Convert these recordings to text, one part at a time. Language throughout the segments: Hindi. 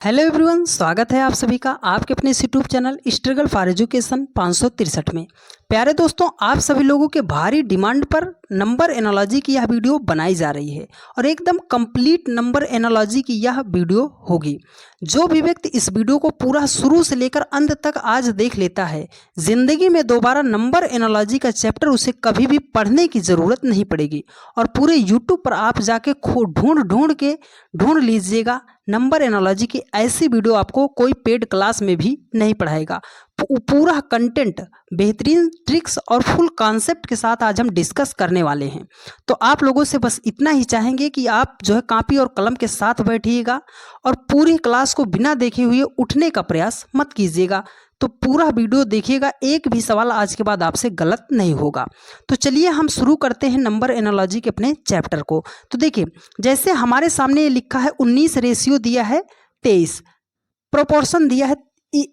हेलो एवरीवन, स्वागत है आप सभी का आपके अपने इस YouTube channel struggle for education 563 में। प्यारे दोस्तों, आप सभी लोगों के भारी डिमांड पर नंबर एनालॉजी की यह वीडियो बनाई जा रही है और एकदम कंप्लीट नंबर एनालॉजी की यह वीडियो होगी। जो भी व्यक्ति इस वीडियो को पूरा शुरू से लेकर अंत तक आज देख लेता है, जिंदगी में दोबारा नंबर एनालॉजी का चैप्टर उसे कभी भी पढ़ने की ज़रूरत नहीं पड़ेगी और पूरे यूट्यूब पर आप जाके ढूंढ लीजिएगा। नंबर एनालॉजी की ऐसी वीडियो आपको कोई पेड क्लास में भी नहीं पढ़ाएगा। पूरा कंटेंट बेहतरीन ट्रिक्स और फुल कॉन्सेप्ट के साथ आज हम डिस्कस करने वाले हैं। तो आप लोगों से बस इतना ही चाहेंगे कि आप जो है कॉपी और कलम के साथ बैठिएगा और पूरी क्लास को बिना देखे हुए उठने का प्रयास मत कीजिएगा। तो पूरा वीडियो देखिएगा, एक भी सवाल आज के बाद आपसे गलत नहीं होगा। तो चलिए हम शुरू करते हैं नंबर एनालॉजी के अपने चैप्टर को। तो देखिए, जैसे हमारे सामने ये लिखा है 19 रेशियो दिया है 23, प्रोपोर्शन दिया है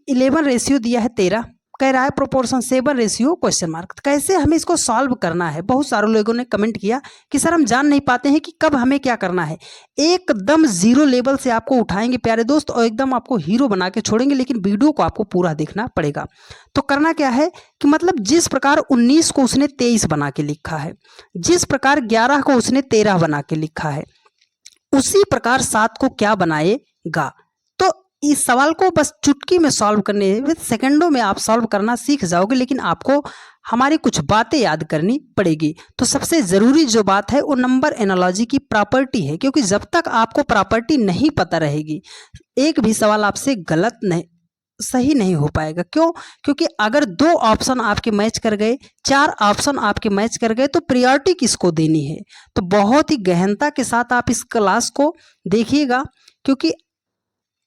11 रेशियो दिया है 13, कह रहा है प्रोपोर्शन 7 रेशियो क्वेश्चन मार्क। कैसे हमें इसको सॉल्व करना है? बहुत सारे लोगों ने कमेंट किया कि सर हम जान नहीं पाते हैं कि कब हमें क्या करना है। एकदम जीरो लेवल से आपको उठाएंगे प्यारे दोस्त और एकदम आपको हीरो बना के छोड़ेंगे, लेकिन वीडियो को आपको पूरा देखना पड़ेगा। तो करना क्या है कि मतलब जिस प्रकार 19 को उसने 23 बना के लिखा है, जिस प्रकार 11 को उसने 13 बना के लिखा है, उसी प्रकार 7 को क्या बनाएगा। इस सवाल को बस चुटकी में सॉल्व करने में सेकंडों में आप सॉल्व करना सीख जाओगे, लेकिन आपको हमारी कुछ बातें याद करनी पड़ेगी। तो सबसे ज़रूरी जो बात है वो नंबर एनालॉजी की प्रॉपर्टी है, क्योंकि जब तक आपको प्रॉपर्टी नहीं पता रहेगी एक भी सवाल आपसे गलत नहीं सही नहीं हो पाएगा। क्यों? क्योंकि अगर 2 ऑप्शन आपके मैच कर गए, 4 ऑप्शन आपके मैच कर गए, तो प्रायोरिटी किसको देनी है। तो बहुत ही गहनता के साथ आप इस क्लास को देखिएगा, क्योंकि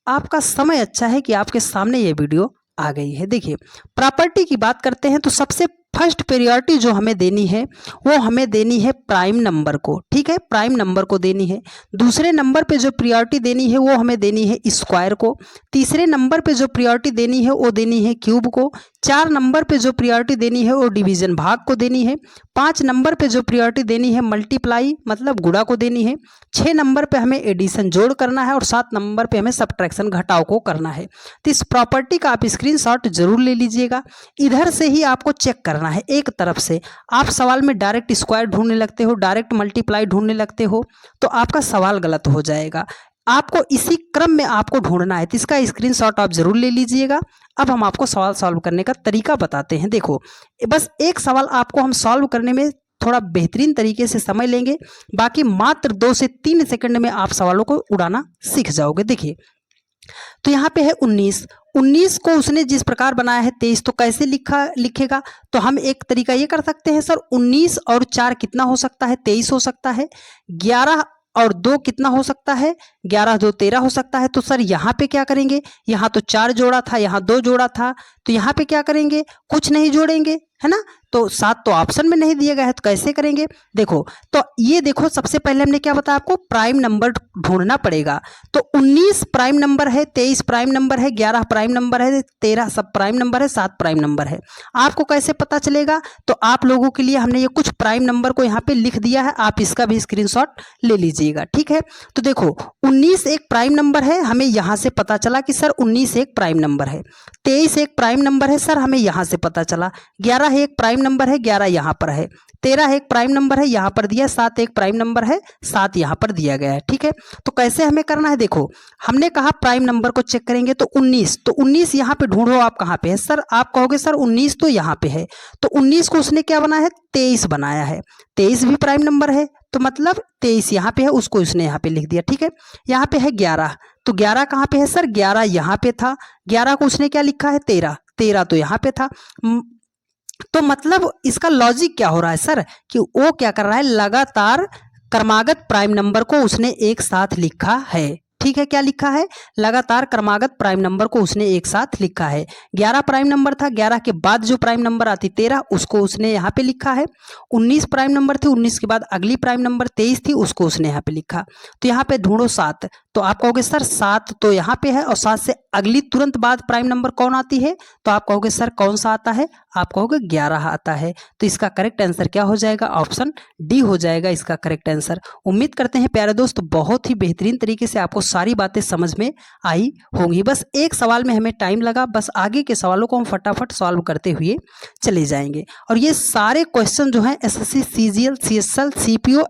आपका समय अच्छा है कि आपके सामने ये वीडियो आ गई है। देखिए, प्रॉपर्टी की बात करते हैं तो सबसे फर्स्ट प्रायोरिटी जो हमें देनी है वो हमें देनी है प्राइम नंबर को। ठीक है, प्राइम नंबर को देनी है। दूसरे नंबर पे जो प्रायोरिटी देनी है वो हमें देनी है स्क्वायर को। तीसरे नंबर पे जो प्रायोरिटी देनी है वो देनी है क्यूब को। 4 नंबर पे जो प्रायोरिटी देनी है वो डिवीजन भाग को देनी है। 5 नंबर पे जो प्रायोरिटी देनी है मल्टीप्लाई मतलब गुणा को देनी है। 6 नंबर पे हमें एडिशन जोड़ करना है और 7 नंबर पे हमें सब्ट्रैक्शन घटाव को करना है। तो इस प्रॉपर्टी का आप स्क्रीनशॉट जरूर ले लीजिएगा। इधर से ही आपको चेक करना है। एक तरफ से आप सवाल में डायरेक्ट स्क्वायर ढूंढने लगते हो, डायरेक्ट मल्टीप्लाई ढूंढने लगते हो, तो आपका सवाल गलत हो जाएगा। आपको इसी क्रम में आपको ढूंढना है, तो इसका स्क्रीनशॉट आप जरूर ले लीजिएगा। अब हम आपको सवाल सॉल्व करने का तरीका बताते हैं। देखो, बस एक सवाल आपको हम सॉल्व करने में थोड़ा बेहतरीन तरीके से समझ लेंगे, बाकी मात्र 2 से 3 सेकंड में आप सवालों को उड़ाना सीख जाओगे। देखिए, तो यहाँ पे है 19 को उसने जिस प्रकार बनाया है 23, तो कैसे लिखेगा? तो हम एक तरीका ये कर सकते हैं, सर 19 और 4 कितना हो सकता है? 23 हो सकता है। 11 और 2 कितना हो सकता है? 11 2 13 हो सकता है। तो सर यहाँ पे क्या करेंगे? यहाँ तो 4 जोड़ा था, यहाँ 2 जोड़ा था, तो यहाँ पे क्या करेंगे? कुछ नहीं जोड़ेंगे, है ना। तो 7 तो ऑप्शन में नहीं दिया गया है, तो कैसे करेंगे? देखो, तो ये देखो, सबसे पहले हमने क्या बताया आपको? प्राइम नंबर ढूंढना पड़ेगा। तो 19 प्राइम नंबर है, 23 प्राइम नंबर है, 11 प्राइम नंबर है, 13 सब प्राइम नंबर है, 7 प्राइम नंबर है। आपको कैसे पता चलेगा? तो आप लोगों के लिए हमने ये कुछ प्राइम नंबर को यहाँ पे लिख दिया है, आप इसका भी स्क्रीनशॉट ले लीजिएगा। ठीक है, तो देखो 19 एक प्राइम नंबर है, हमें यहाँ से पता चला कि सर 19 एक प्राइम नंबर है। 23 एक प्राइम नंबर है, सर हमें यहाँ से पता चला। 11 एक प्राइम नंबर है, 11 यहाँ पर है। 13 एक प्राइम नंबर है, यहाँ पर दिया। 7 एक प्राइम नंबर है, 7 यहाँ पर दिया गया है। ठीक है, तो कैसे हमें करना है? देखो, हमने कहा प्राइम नंबर को चेक करेंगे, तो 19 यहाँ पे ढूंढो, आप कहाँ पे है? सर आप कहोगे सर 19 तो यहाँ पे है, तो 19 को उसने क्या बनाया है? 23 बनाया है। 23 भी प्राइम नंबर है, तो मतलब 23 यहाँ पे है, उसको उसने यहाँ पे लिख दिया। ठीक है, यहाँ पे है 11, तो 11 कहाँ पे है? सर 11 यहाँ पे था। 11 को उसने क्या लिखा है? 13, 13 तो यहाँ पे था। तो मतलब इसका लॉजिक क्या हो रहा है सर, कि वो क्या कर रहा है? लगातार क्रमागत प्राइम नंबर को उसने एक साथ लिखा है। ठीक है, क्या लिखा है? लगातार क्रमागत प्राइम नंबर को उसने एक साथ लिखा है। 11 प्राइम नंबर था, 11 के बाद जो प्राइम नंबर आती 13, उसको उसने यहाँ पे लिखा है। 19 प्राइम नंबर थी, 19 के बाद अगली प्राइम नंबर 23 थी, उसको उसने यहाँ पे लिखा। तो यहाँ पे ढूंढो 7, तो आप कहोगे सर 7 तो यहाँ पे है, और 7 से अगली तुरंत बाद प्राइम नंबर कौन आती है? तो आप कहोगे सर कौन सा आता है? आप कहोगे 11 आता है। तो इसका करेक्ट आंसर क्या हो जाएगा? ऑप्शन डी हो जाएगा इसका करेक्ट आंसर। उम्मीद करते हैं प्यारे दोस्त बहुत ही बेहतरीन तरीके से आपको सारी बातें समझ में आई होंगी। बस एक सवाल में हमें टाइम लगा, बस आगे के सवालों को हम फटाफट सॉल्व करते हुए चले जाएंगे। और ये सारे क्वेश्चन जो हैं SSC CGL CSL CPO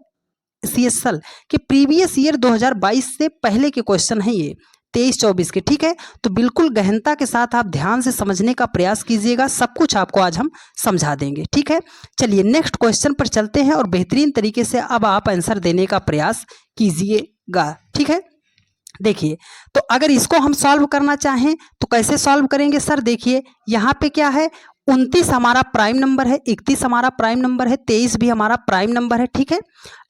CSL के प्रीवियस ईयर 2022 से पहले के क्वेश्चन हैं, ये 23-24 के, ठीक है। तो बिल्कुल गहनता के साथ आप ध्यान से समझने का प्रयास कीजिएगा, सब कुछ आपको आज हम समझा देंगे, ठीक है। चलिए नेक्स्ट क्वेश्चन पर चलते हैं और बेहतरीन तरीके से अब आप आंसर देने का प्रयास कीजिएगा, ठीक है। देखिए, तो अगर इसको हम सॉल्व करना चाहें तो कैसे सॉल्व करेंगे सर? देखिए यहाँ पे क्या है, 29 हमारा प्राइम नंबर है, 31 हमारा प्राइम नंबर है, 23 भी हमारा प्राइम नंबर है, ठीक है।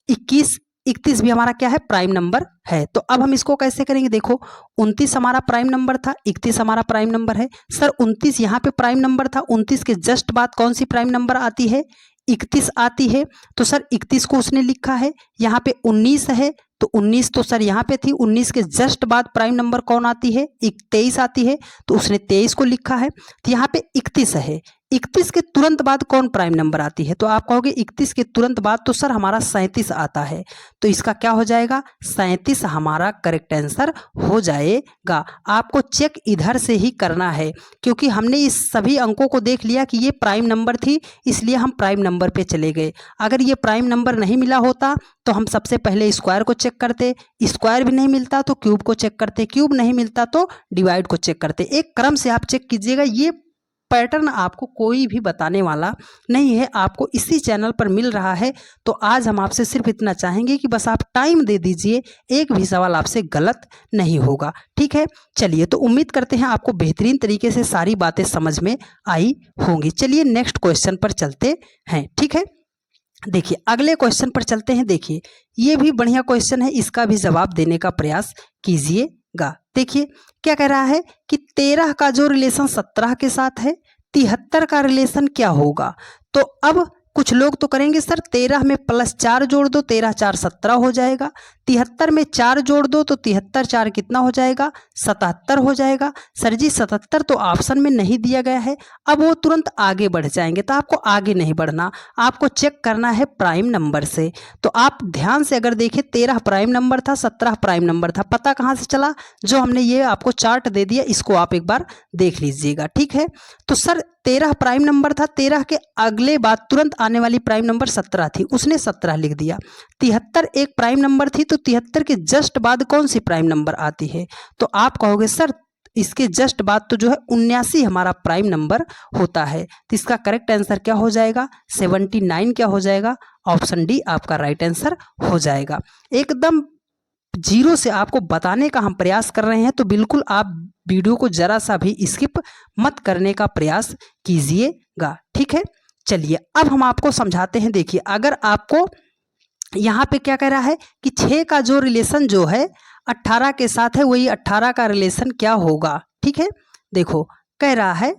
31 भी हमारा क्या है, प्राइम नंबर है। तो अब हम इसको कैसे करेंगे? देखो 29 हमारा प्राइम नंबर था, 31 हमारा प्राइम नंबर है। सर 29 यहाँ पे प्राइम नंबर था, 29 के जस्ट बाद कौन सी प्राइम नंबर आती है? 31 आती है। तो सर 31 को उसने लिखा है, यहाँ पे 19 है तो 19 तो सर यहाँ पे थी, 19 के जस्ट बाद प्राइम नंबर कौन आती है? 23 आती है, तो उसने 23 को लिखा है। तो यहाँ पे 31 है, 31 के तुरंत बाद कौन प्राइम नंबर आती है? तो आप कहोगे 31 के तुरंत बाद तो सर हमारा 37 आता है। तो इसका क्या हो जाएगा? 37 हमारा करेक्ट आंसर हो जाएगा। आपको चेक इधर से ही करना है, क्योंकि हमने इस सभी अंकों को देख लिया कि ये प्राइम नंबर थी, इसलिए हम प्राइम नंबर पे चले गए। अगर ये प्राइम नंबर नहीं मिला होता तो हम सबसे पहले स्क्वायर को चेक करते, स्क्वायर भी नहीं मिलता तो क्यूब को चेक करते, क्यूब नहीं मिलता तो डिवाइड को चेक करते। एक क्रम से आप चेक कीजिएगा, ये पैटर्न आपको कोई भी बताने वाला नहीं है, आपको इसी चैनल पर मिल रहा है। तो आज हम आपसे सिर्फ इतना चाहेंगे कि बस आप टाइम दे दीजिए, एक भी सवाल आपसे गलत नहीं होगा, ठीक है। चलिए, तो उम्मीद करते हैं आपको बेहतरीन तरीके से सारी बातें समझ में आई होंगी। चलिए नेक्स्ट क्वेश्चन पर चलते हैं, ठीक है। देखिए अगले क्वेश्चन पर चलते हैं। देखिए ये भी बढ़िया क्वेश्चन है, इसका भी जवाब देने का प्रयास कीजिएगा। देखिए क्या कह रहा है कि 13 का जो रिलेशन 17 के साथ है, 73 का रिलेशन क्या होगा? तो अब कुछ लोग तो करेंगे सर 13 में +4 जोड़ दो, 13 4 17 हो जाएगा। 73 में 4 जोड़ दो तो 73 4 कितना हो जाएगा? 77 हो जाएगा। सर जी 77 तो ऑप्शन में नहीं दिया गया है। अब वो तुरंत आगे बढ़ जाएंगे, तो आपको आगे नहीं बढ़ना, आपको चेक करना है प्राइम नंबर से। तो आप ध्यान से अगर देखें 13 प्राइम नंबर था, 17 प्राइम नंबर था, पता कहाँ से चला? जो हमने ये आपको चार्ट दे दिया, इसको आप एक बार देख लीजिएगा, ठीक है। तो सर 13 प्राइम नंबर था, 13 के अगले बाद तुरंत आने वाली प्राइम नंबर 17 थी, उसने 17 लिख दिया। 73 एक प्राइम नंबर थी, तो 73 के जस्ट बाद कौन सी प्राइम नंबर आती है? तो आप कहोगे सर इसके जस्ट बाद तो जो है 79 हमारा प्राइम नंबर होता है। तो इसका करेक्ट आंसर क्या हो जाएगा? 79 क्या हो जाएगा? ऑप्शन डी आपका राइट आंसर हो जाएगा। एकदम जीरो से आपको बताने का हम प्रयास कर रहे हैं, तो बिल्कुल आप वीडियो को जरा सा भी स्किप मत करने का प्रयास कीजिएगा, ठीक है। चलिए अब हम आपको समझाते हैं। देखिए अगर आपको यहाँ पे क्या कह रहा है कि 6 का जो रिलेशन जो है 18 के साथ है, वही 18 का रिलेशन क्या होगा, ठीक है। देखो कह रहा है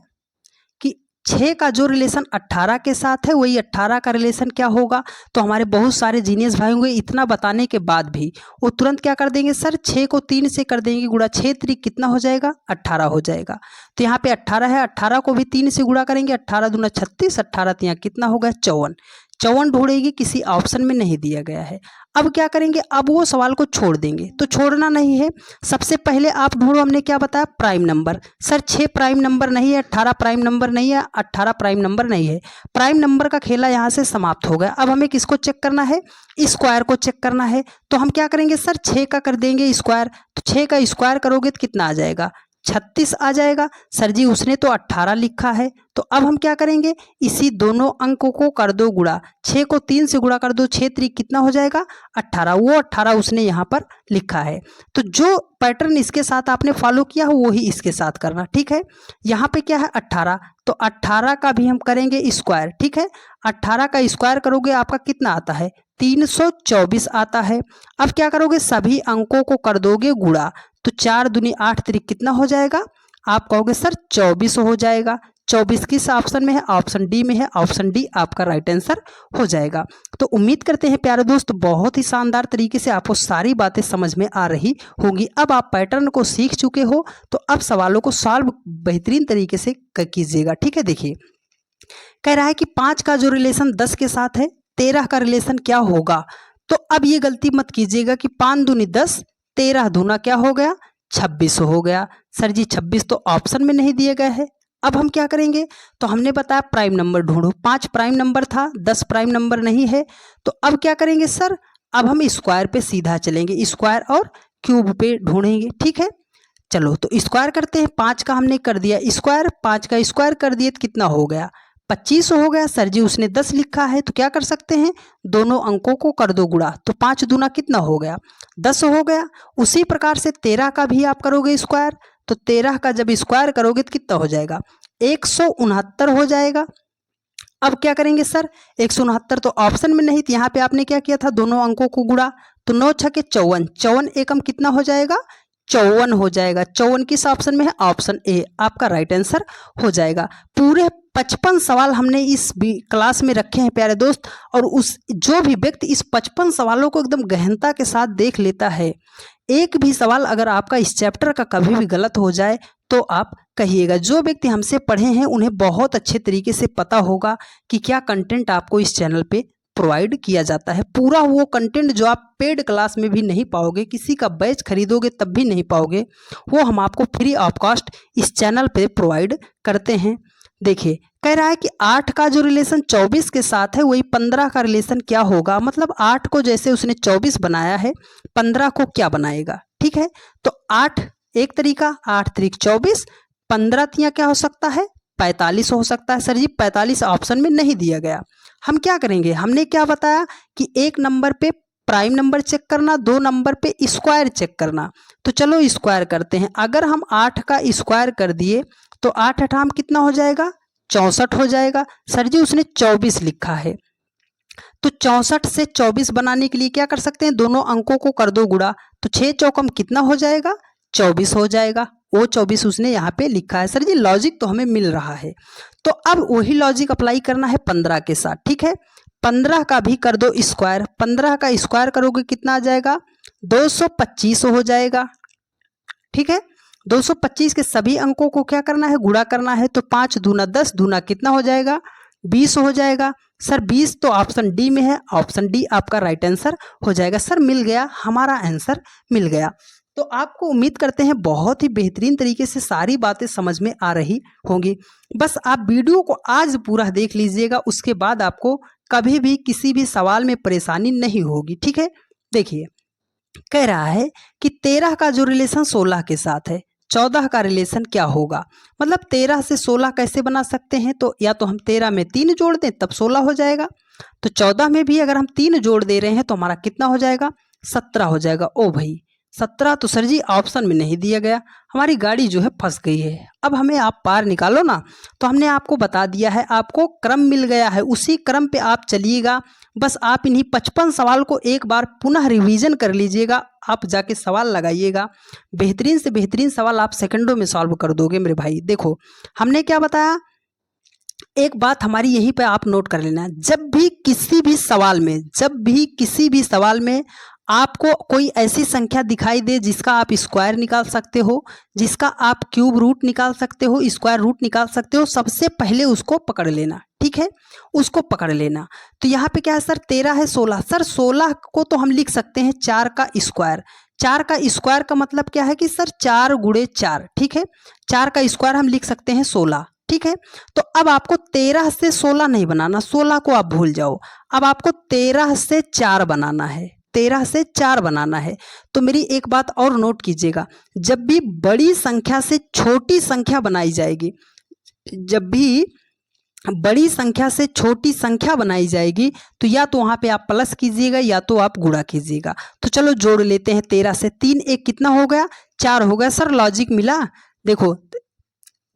कि 6 का जो रिलेशन 18 के साथ है, वही 18 का रिलेशन क्या होगा। तो हमारे बहुत सारे जीनियस भाई होंगे, इतना बताने के बाद भी वो तुरंत क्या कर देंगे सर, 6 को 3 से कर देंगे गुणा, 6 3 कितना हो जाएगा? 18 हो जाएगा। तो यहाँ पे 18 है, 18 को भी 3 से गुणा करेंगे, 18 दूना 36, 18 यहाँ कितना हो गया? 54। 54 ढूंढेगी, किसी ऑप्शन में नहीं दिया गया है। अब क्या करेंगे? अब वो सवाल को छोड़ देंगे, तो छोड़ना नहीं है। सबसे पहले आप ढूंढो, हमने क्या बताया? Prime number. Sir 6 prime number नहीं है, 18 प्राइम नंबर नहीं है, 18 प्राइम नंबर नहीं है। प्राइम नंबर का खेला यहाँ से समाप्त हो गया। अब हमें किसको चेक करना है? स्क्वायर को चेक करना है। तो हम क्या करेंगे सर, 6 का कर देंगे स्क्वायर। तो 6 का स्क्वायर करोगे तो कितना आ जाएगा? 36 आ जाएगा। सर जी उसने तो 18 लिखा है, तो अब हम क्या करेंगे? इसी दोनों अंकों को कर दो गुणा, 6 को 3 से गुणा कर दो, 6 3 कितना हो जाएगा? 18। वो 18 उसने यहाँ पर लिखा है। तो जो पैटर्न इसके साथ आपने फॉलो किया हो वही इसके साथ करना, ठीक है। यहाँ पे क्या है? 18, तो 18 का भी हम करेंगे स्क्वायर, ठीक है। 18 का स्क्वायर करोगे आपका कितना आता है? 324 आता है। अब क्या करोगे? सभी अंकों को कर दोगे गुणा, तो 4 दूनी 8 3 कितना हो जाएगा? आप कहोगे सर 24 हो जाएगा। 24 किस ऑप्शन में है? ऑप्शन डी में है। ऑप्शन डी आपका राइट आंसर हो जाएगा। तो उम्मीद करते हैं प्यारे दोस्त बहुत ही शानदार तरीके से आपको सारी बातें समझ में आ रही होंगी। अब आप पैटर्न को सीख चुके हो, तो अब सवालों को सॉल्व बेहतरीन तरीके से कीजिएगा, ठीक है। देखिए कह रहा है कि 5 का जो रिलेशन 10 के साथ है, 13 का रिलेशन क्या होगा। तो अब ये गलती मत कीजिएगा कि 5 दूनी 10, 13 दूना क्या हो गया 26 हो गया। सर जी 26 तो ऑप्शन में नहीं दिए गए हैं। अब हम क्या करेंगे, तो हमने बताया प्राइम नंबर ढूंढो, 5 प्राइम नंबर था, 10 प्राइम नंबर नहीं है। तो अब क्या करेंगे सर, अब हम स्क्वायर पे सीधा चलेंगे, स्क्वायर और क्यूब पे ढूंढेंगे। ठीक है, चलो तो स्क्वायर करते हैं। 5 का हमने कर दिया स्क्वायर, 5 का स्क्वायर कर दिए तो कितना हो गया 25 हो गया। सर जी उसने 10 लिखा है, तो क्या कर सकते हैं, दोनों अंकों को कर दो गुणा, तो 5 दूना कितना हो गया 10 हो गया। उसी प्रकार से 13 का भी आप करोगे स्क्वायर, तो 13 का जब स्क्वायर करोगे तो कितना हो जाएगा 169 हो जाएगा। अब क्या करेंगे सर, 169 तो ऑप्शन में नहीं थी, यहाँ पे आपने क्या किया था, दोनों अंकों को गुणा, तो 9 छके 54, 54 एकम कितना हो जाएगा 54 हो जाएगा। 54 किस ऑप्शन में है, ऑप्शन ए आपका राइट आंसर हो जाएगा। पूरे 55 सवाल हमने इस क्लास में रखे हैं प्यारे दोस्त, और उस जो भी व्यक्ति इस 55 सवालों को एकदम गहनता के साथ देख लेता है, एक भी सवाल अगर आपका इस चैप्टर का कभी भी गलत हो जाए तो आप कहिएगा। जो व्यक्ति हमसे पढ़े हैं उन्हें बहुत अच्छे तरीके से पता होगा कि क्या कंटेंट आपको इस चैनल पे प्रोवाइड किया जाता है। पूरा वो कंटेंट जो आप पेड क्लास में भी नहीं पाओगे, किसी का बैच खरीदोगे तब भी नहीं पाओगे, वो हम आपको फ्री ऑफ कॉस्ट इस चैनल पे प्रोवाइड करते हैं। देखिए कह रहा है कि 8 का जो रिलेशन 24 के साथ है वही 15 का रिलेशन क्या होगा, मतलब 8 को जैसे उसने 24 बनाया है 15 को क्या बनाएगा। ठीक है, तो 8 एक तरीका, 8 त्रिक 24, 15 तिया क्या हो सकता है 45 हो सकता है। सर जी 45 ऑप्शन में नहीं दिया गया। हम क्या करेंगे, हमने क्या बताया कि एक नंबर पे प्राइम नंबर चेक करना, 2 नंबर पे स्क्वायर चेक करना। तो चलो स्क्वायर करते हैं। अगर हम 8 का स्क्वायर कर दिए तो 8 अठाम कितना हो जाएगा 64 हो जाएगा। सर जी उसने 24 लिखा है, तो 64 से 24 बनाने के लिए क्या कर सकते हैं, दोनों अंकों को कर दो गुणा, तो 6 चौकम कितना हो जाएगा 24 हो जाएगा। वो 24 उसने यहाँ पे लिखा है। सर जी लॉजिक तो हमें मिल रहा है, तो अब वही लॉजिक अप्लाई करना है 15 के साथ। ठीक है, 15 का भी कर दो स्क्वायर, 15 का स्क्वायर करोगे कितना आ जाएगा 225 हो जाएगा। ठीक है, 225 के सभी अंकों को क्या करना है, गुणा करना है, तो 5 दूना 10, दूना कितना हो जाएगा 20 हो जाएगा। सर 20 तो ऑप्शन डी में है, ऑप्शन डी आपका राइट आंसर हो जाएगा। सर मिल गया, हमारा आंसर मिल गया। तो आपको उम्मीद करते हैं बहुत ही बेहतरीन तरीके से सारी बातें समझ में आ रही होंगी। बस आप वीडियो को आज पूरा देख लीजिएगा, उसके बाद आपको कभी भी किसी भी सवाल में परेशानी नहीं होगी। ठीक है, देखिए कह रहा है कि 13 का जो रिलेशन 16 के साथ है, 14 का रिलेशन क्या होगा, मतलब 13 से 16 कैसे बना सकते हैं, तो या तो हम 13 में 3 जोड़ दें तब 16 हो जाएगा, तो 14 में भी अगर हम 3 जोड़ दे रहे हैं तो हमारा कितना हो जाएगा 17 हो जाएगा। ओ भाई 17 तो सर जी ऑप्शन में नहीं दिया गया, हमारी गाड़ी जो है फंस गई है। अब हमें आप पार निकालो ना, तो हमने आपको बता दिया है, आपको क्रम मिल गया है, उसी क्रम पे आप चलिएगा। बस आप इन्हीं 55 सवाल को एक बार पुनः रिवीजन कर लीजिएगा, आप जाके सवाल लगाइएगा, बेहतरीन से बेहतरीन सवाल आप सेकंडों में सॉल्व कर दोगे मेरे भाई। देखो हमने क्या बताया, एक बात हमारी यहीं पे आप नोट कर लेना, जब भी किसी भी सवाल में आपको कोई ऐसी संख्या दिखाई दे जिसका आप स्क्वायर निकाल सकते हो, जिसका आप क्यूब रूट निकाल सकते हो, स्क्वायर रूट निकाल सकते हो, सबसे पहले उसको पकड़ लेना। ठीक है, उसको पकड़ लेना। तो यहाँ पे क्या है सर 13 है 16, सर 16 को तो हम लिख सकते हैं 4 का स्क्वायर। 4 का स्क्वायर का मतलब क्या है कि सर 4 गुणे 4। ठीक है, 4 का स्क्वायर हम लिख सकते हैं 16। ठीक है, तो अब आपको 13 से 16 नहीं बनाना, 16 को आप भूल जाओ, अब आपको 13 से 4 बनाना है, 13 से 4 बनाना है। तो मेरी एक बात और नोट कीजिएगा, जब भी बड़ी संख्या से छोटी संख्या बनाई जाएगी, जब भी बड़ी संख्या से छोटी संख्या बनाई जाएगी, तो या तो वहाँ पे आप प्लस कीजिएगा या तो आप गुणा कीजिएगा। तो चलो जोड़ लेते हैं, 13 से 3 एक कितना हो गया 4 हो गया। सर लॉजिक मिला, देखो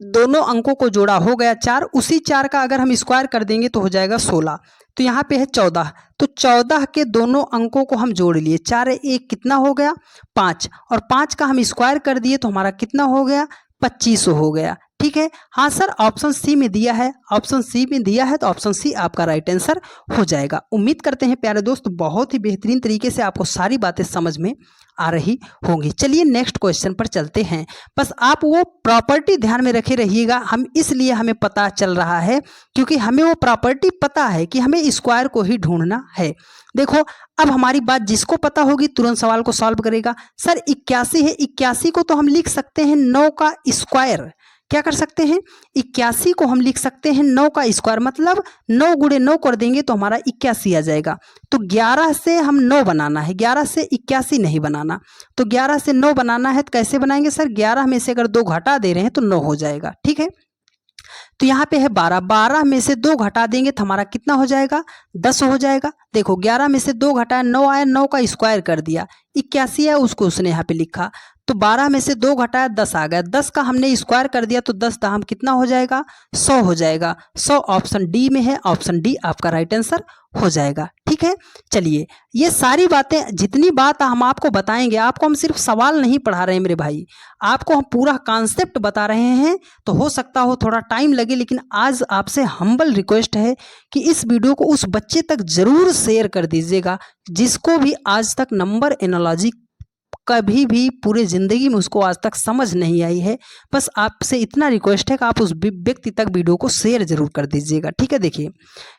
दोनों अंकों को जोड़ा हो गया 4, उसी 4 का अगर हम स्क्वायर कर देंगे तो हो जाएगा 16। तो यहाँ पे है 14, तो 14 के दोनों अंकों को हम जोड़ लिए, 4 एक कितना हो गया 5, और 5 का हम स्क्वायर कर दिए तो हमारा कितना हो गया 25 हो गया। ठीक है। हाँ सर, ऑप्शन सी में दिया है, ऑप्शन सी में दिया है, तो ऑप्शन सी आपका राइट आंसर हो जाएगा। उम्मीद करते हैं प्यारे दोस्त बहुत ही बेहतरीन तरीके से आपको सारी बातें समझ में आ रही होंगी। चलिए नेक्स्ट क्वेश्चन पर चलते हैं। बस आप वो प्रॉपर्टी ध्यान में रखे रहिएगा, हम इसलिए हमें पता चल रहा है क्योंकि हमें वो प्रॉपर्टी पता है कि हमें स्क्वायर को ही ढूंढना है। देखो, अब हमारी बात जिसको पता होगी तुरंत सवाल को सॉल्व करेगा। सर 81 है, 81 को तो हम लिख सकते हैं 9 का स्क्वायर। क्या कर सकते हैं, 81 को हम लिख सकते हैं 9 का स्क्वायर, मतलब 9 गुणे 9 कर देंगे तो हमारा 81 आ जाएगा। तो 11 से हम 9 बनाना है, 11 से 81 नहीं बनाना। तो 11 से 9 बनाना है तो कैसे बनाएंगे सर, 11 में से अगर 2 घटा दे रहे हैं तो 9 हो जाएगा। ठीक है, तो यहाँ पे है 12, 12 में से 2 घटा देंगे तो हमारा कितना हो जाएगा, 10 हो जाएगा। देखो 11 में से 2 घटाया 9 आया, 9 का स्क्वायर कर दिया, 81 है उसको उसने यहाँ पे लिखा। तो 12 में से 2 घटाया 10 आ गया, 10 का हमने स्क्वायर कर दिया तो 10 दाम कितना हो जाएगा, 100 हो जाएगा। 100 ऑप्शन डी में है, ऑप्शन डी आपका राइट आंसर हो जाएगा। ठीक है, चलिए ये सारी बातें जितनी बात हम आपको बताएंगे, आपको हम सिर्फ सवाल नहीं पढ़ा रहे हैं मेरे भाई, आपको हम पूरा कॉन्सेप्ट बता रहे हैं। तो हो सकता हो थोड़ा टाइम लगे, लेकिन आज आपसे हम्बल रिक्वेस्ट है कि इस वीडियो को उस बच्चे तक जरूर शेयर कर दीजिएगा जिसको भी आज तक नंबर एनालॉजी कभी भी पूरे ज़िंदगी में उसको आज तक समझ नहीं आई है। बस आपसे इतना रिक्वेस्ट है कि आप उस व्यक्ति तक वीडियो को शेयर जरूर कर दीजिएगा। ठीक है, देखिए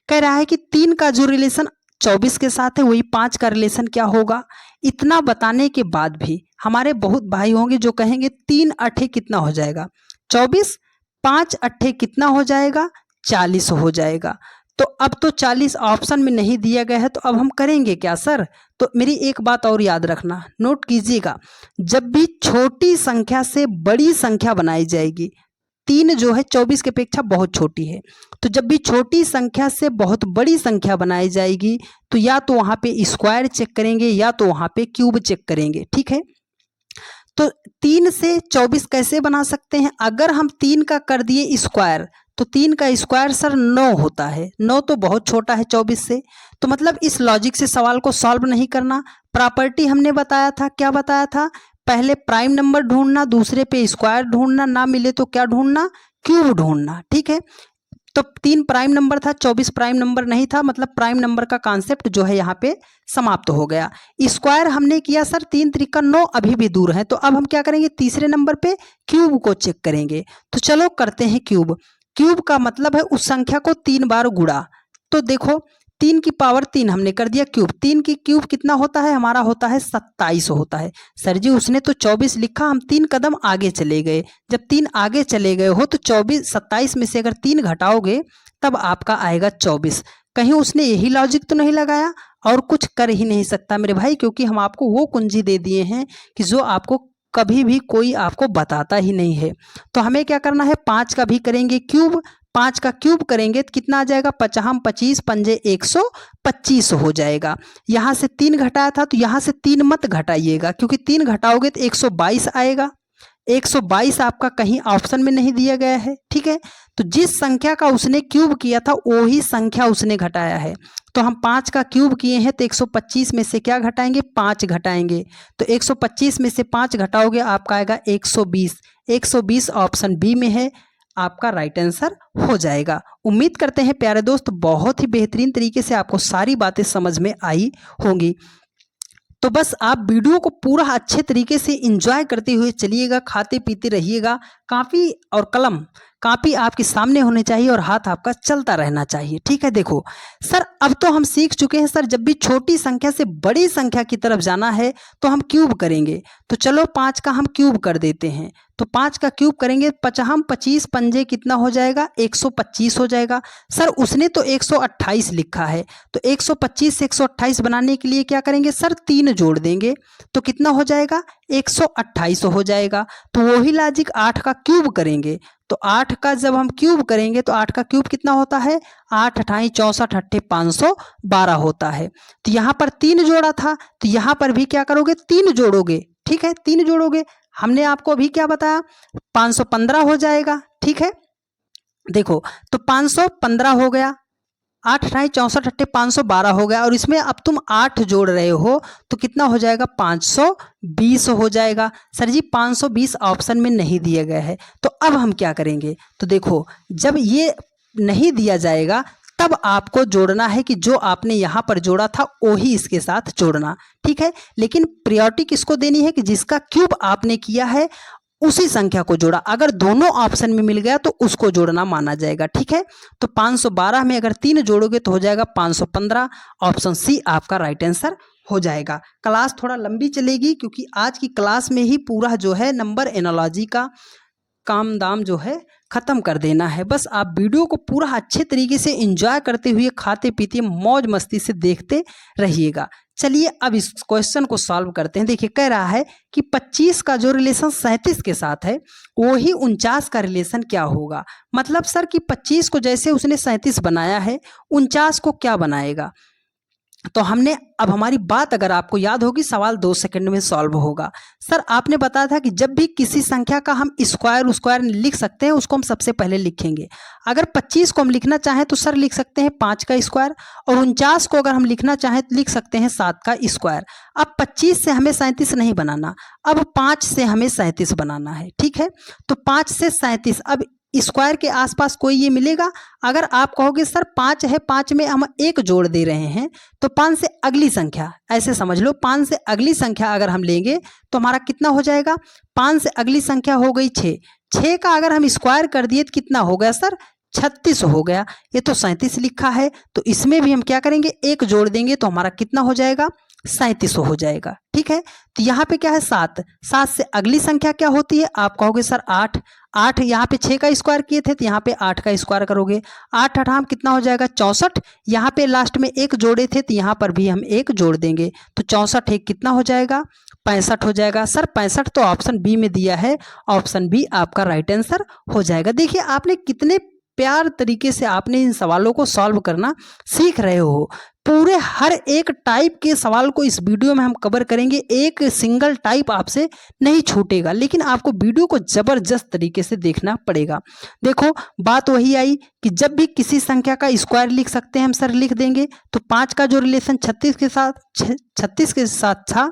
कह रहा है कि 3 का जो रिलेशन 24 के साथ है वही 5 का रिलेशन क्या होगा। इतना बताने के बाद भी हमारे बहुत भाई होंगे जो कहेंगे 3 अट्ठे कितना हो जाएगा 24, 5 अट्ठे कितना हो जाएगा 40 हो जाएगा। तो अब तो 40 ऑप्शन में नहीं दिया गया है, तो अब हम करेंगे क्या सर। तो मेरी एक बात और याद रखना, नोट कीजिएगा, जब भी छोटी संख्या से बड़ी संख्या बनाई जाएगी, 3 जो है 24 की अपेक्षा बहुत छोटी है, तो जब भी छोटी संख्या से बहुत बड़ी संख्या बनाई जाएगी तो या तो वहाँ पे स्क्वायर चेक करेंगे या तो वहाँ पे क्यूब चेक करेंगे। ठीक है, तो 3 से 24 कैसे बना सकते हैं, अगर हम 3 का कर दिए स्क्वायर तो 3 का स्क्वायर सर 9 होता है, 9 तो बहुत छोटा है 24 से। तो मतलब इस लॉजिक से सवाल को सॉल्व नहीं करना। प्रॉपर्टी हमने बताया था, क्या बताया था, पहले प्राइम नंबर ढूंढना, दूसरे पे स्क्वायर ढूंढना, ना मिले तो क्या ढूंढना, क्यूब ढूंढना। ठीक है, तो 3 प्राइम नंबर था, 24 प्राइम नंबर नहीं था, मतलब प्राइम नंबर का कॉन्सेप्ट जो है यहाँ पे समाप्त हो गया। स्क्वायर हमने किया सर 3 त्रिका 9 अभी भी दूर है, तो अब हम क्या करेंगे, तीसरे नंबर पे क्यूब को चेक करेंगे। तो चलो करते हैं क्यूब। क्यूब का मतलब है उस संख्या को 3 बार गुणा। तो देखो 3 की पावर 3 हमने कर दिया क्यूब, 3 की क्यूब कितना होता है, हमारा होता है 27 होता है। सर जी उसने तो 24 लिखा, हम 3 कदम आगे चले गए। जब 3 आगे चले गए हो तो 27 में से अगर 3 घटाओगे तब आपका आएगा 24। कहीं उसने यही लॉजिक तो नहीं लगाया, और कुछ कर ही नहीं सकता मेरे भाई, क्योंकि हम आपको वो कुंजी दे दिए हैं कि जो आपको कभी भी कोई आपको बताता ही नहीं है। तो हमें क्या करना है, 5 का भी करेंगे क्यूब, 5 का क्यूब करेंगे तो कितना आ जाएगा, 55 25 पंजे 125 हो जाएगा। यहाँ से 3 घटाया था तो यहाँ से 3 मत घटाइएगा, क्योंकि 3 घटाओगे तो 122 आएगा। 122 आपका कहीं ऑप्शन में नहीं दिया गया है। ठीक है, तो जिस संख्या का उसने क्यूब किया था वही संख्या उसने घटाया है। तो हम 5 का क्यूब किए हैं तो 125 में से क्या घटाएंगे, 5 घटाएंगे। तो 125 में से 5 घटाओगे आपका आएगा 120। 120 ऑप्शन बी में है, आपका राइट आंसर हो जाएगा। उम्मीद करते हैं प्यारे दोस्त बहुत ही बेहतरीन तरीके से आपको सारी बातें समझ में आई होंगी। तो बस आप वीडियो को पूरा अच्छे तरीके से एंजॉय करते हुए चलिएगा, खाते पीते रहिएगा। काफ़ी और कलम कापी आपके सामने होने चाहिए और हाथ आपका चलता रहना चाहिए। ठीक है, देखो सर अब तो हम सीख चुके हैं सर, जब भी छोटी संख्या से बड़ी संख्या की तरफ जाना है तो हम क्यूब करेंगे। तो चलो 5 का हम क्यूब कर देते हैं। तो 5 का क्यूब करेंगे, 55 25 पंजे कितना हो जाएगा, 125 हो जाएगा। सर उसने तो 128 लिखा है, तो 125 से 128 बनाने के लिए क्या करेंगे सर, 3 जोड़ देंगे तो कितना हो जाएगा, 128 हो जाएगा। तो वही लॉजिक 8 का क्यूब करेंगे, तो 8 का जब हम क्यूब करेंगे तो 8 का क्यूब कितना होता है, 8 अठाई 64 अट्ठे 512 होता है। तो यहाँ पर 3 जोड़ा था, तो यहाँ पर भी क्या करोगे, 3 जोड़ोगे। ठीक है, 3 जोड़ोगे, हमने आपको अभी क्या बताया, 515 हो जाएगा। ठीक है, देखो तो 515 हो गया, 8 अठाई 64 अट्ठे 512 हो गया, और इसमें अब तुम 8 जोड़ रहे हो तो कितना हो जाएगा, 520 हो जाएगा। सर जी 520 ऑप्शन में नहीं दिया गया है, तो अब हम क्या करेंगे, तो देखो जब ये नहीं दिया जाएगा तब आपको जोड़ना है कि जो आपने यहाँ पर जोड़ा था वही इसके साथ जोड़ना, ठीक है। लेकिन प्रायोरिटी किसको देनी है कि जिसका क्यूब आपने किया है उसी संख्या को जोड़ा, अगर दोनों ऑप्शन में मिल गया तो उसको जोड़ना माना जाएगा, ठीक है। तो 512 में अगर 3 जोड़ोगे तो हो जाएगा 515, ऑप्शन सी आपका राइट आंसर हो जाएगा। क्लास थोड़ा लंबी चलेगी क्योंकि आज की क्लास में ही पूरा जो है नंबर एनालॉजी का काम दाम जो है ख़त्म कर देना है। बस आप वीडियो को पूरा अच्छे तरीके से एंजॉय करते हुए खाते पीते मौज मस्ती से देखते रहिएगा। चलिए अब इस क्वेश्चन को सॉल्व करते हैं। देखिए कह रहा है कि 25 का जो रिलेशन 37 के साथ है वही 49 का रिलेशन क्या होगा। मतलब सर कि 25 को जैसे उसने 37 बनाया है 49 को क्या बनाएगा। तो हमने अब हमारी बात अगर आपको याद होगी, सवाल 2 सेकंड में सॉल्व होगा। सर आपने बताया था कि जब भी किसी संख्या का हम स्क्वायर लिख सकते हैं उसको हम सबसे पहले लिखेंगे। अगर 25 को हम लिखना चाहें तो सर लिख सकते हैं 5 का स्क्वायर, और 49 को अगर हम लिखना चाहें तो लिख सकते हैं 7 का स्क्वायर। अब 25 से हमें 37 नहीं बनाना, अब 5 से हमें 37 बनाना है, ठीक है। तो 5 से 37, अब स्क्वायर के आसपास कोई ये मिलेगा। अगर आप कहोगे सर 5 है, 5 में हम 1 जोड़ दे रहे हैं तो 5 से अगली संख्या, ऐसे समझ लो 5 से अगली संख्या अगर हम लेंगे तो हमारा कितना हो जाएगा, 5 से अगली संख्या हो गई 6। 6 का अगर हम स्क्वायर कर दिए तो कितना हो गया सर, 36 हो गया। ये तो 37 लिखा है, तो इसमें भी हम क्या करेंगे, 1 जोड़ देंगे तो हमारा कितना हो जाएगा, 37 हो जाएगा, ठीक है। तो यहाँ पे क्या है 7, 7 से अगली संख्या क्या होती है, आप कहोगे सर 8, 8 यहाँ पे 6 का स्क्वायर किए थे तो यहाँ पे 8 का स्क्वायर करोगे, 8 8 कितना हो जाएगा 64। यहाँ पे लास्ट में 1 जोड़े थे तो यहाँ पर भी हम 1 जोड़ देंगे तो 64 1 कितना हो जाएगा, 65 हो जाएगा। सर 65 तो ऑप्शन बी में दिया है, ऑप्शन बी आपका राइट आंसर हो जाएगा। देखिए आपने कितने प्यार तरीके से आपने इन सवालों को सॉल्व करना सीख रहे हो। पूरे हर एक टाइप के सवाल को इस वीडियो में हम कवर करेंगे, एक सिंगल टाइप आपसे नहीं छूटेगा, लेकिन आपको वीडियो को जबरदस्त तरीके से देखना पड़ेगा। देखो बात वही आई कि जब भी किसी संख्या का स्क्वायर लिख सकते हैं हम सर लिख देंगे। तो 5 का जो रिलेशन 36 के साथ था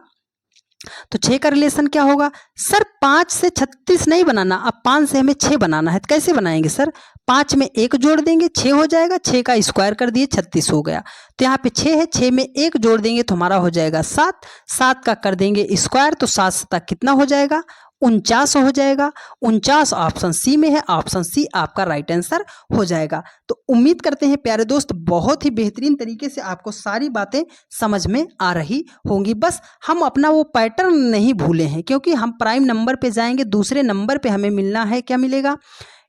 तो 6 का रिलेशन क्या होगा, सर 5 से 36 नहीं बनाना, अब 5 से हमें 6 बनाना है। तो कैसे बनाएंगे सर, 5 में 1 जोड़ देंगे 6 हो जाएगा, 6 का स्क्वायर कर दिए 36 हो गया। तो यहाँ पे 6 है, 6 में 1 जोड़ देंगे तो हमारा हो जाएगा 7, 7 का कर देंगे स्क्वायर तो 7 तक कितना हो जाएगा, 49 हो जाएगा। 49 ऑप्शन सी में है, ऑप्शन सी आपका राइट आंसर हो जाएगा। तो उम्मीद करते हैं प्यारे दोस्त बहुत ही बेहतरीन तरीके से आपको सारी बातें समझ में आ रही होंगी। बस हम अपना वो पैटर्न नहीं भूले हैं, क्योंकि हम प्राइम नंबर पे जाएंगे, दूसरे नंबर पे हमें मिलना है, क्या मिलेगा,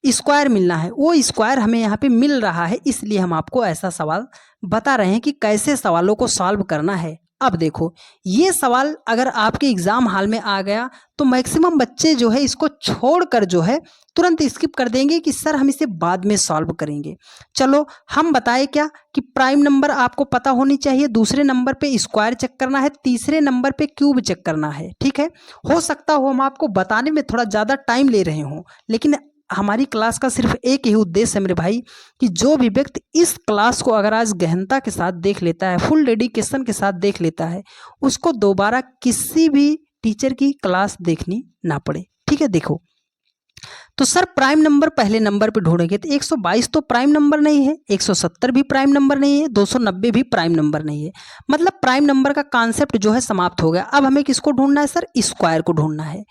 स्क्वायर मिलना है। वो स्क्वायर हमें यहाँ पे मिल रहा है, इसलिए हम आपको ऐसा सवाल बता रहे हैं कि कैसे सवालों को सॉल्व करना है। अब देखो ये सवाल अगर आपके एग्जाम हॉल में आ गया तो मैक्सिमम बच्चे जो है इसको छोड़कर जो है तुरंत स्किप कर देंगे कि सर हम इसे बाद में सॉल्व करेंगे। चलो हम बताएं क्या कि प्राइम नंबर आपको पता होनी चाहिए, दूसरे नंबर पे स्क्वायर चेक करना है, तीसरे नंबर पे क्यूब चेक करना है, ठीक है। हो सकता हो हम आपको बताने में थोड़ा ज़्यादा टाइम ले रहे हों, लेकिन हमारी क्लास का सिर्फ एक ही उद्देश्य है मेरे भाई कि जो भी व्यक्ति इस क्लास को अगर आज गहनता के साथ देख लेता है, फुल डेडिकेशन के साथ देख लेता है, उसको दोबारा किसी भी टीचर की क्लास देखनी ना पड़े, ठीक है। देखो तो सर प्राइम नंबर पहले नंबर पे ढूंढेंगे तो 122 तो प्राइम नंबर नहीं है, 170 भी प्राइम नंबर नहीं है, 290 भी प्राइम नंबर नहीं है। मतलब प्राइम नंबर का कॉन्सेप्ट जो है समाप्त हो गया। अब हमें किसको ढूंढना है सर, स्क्वायर को ढूंढना है।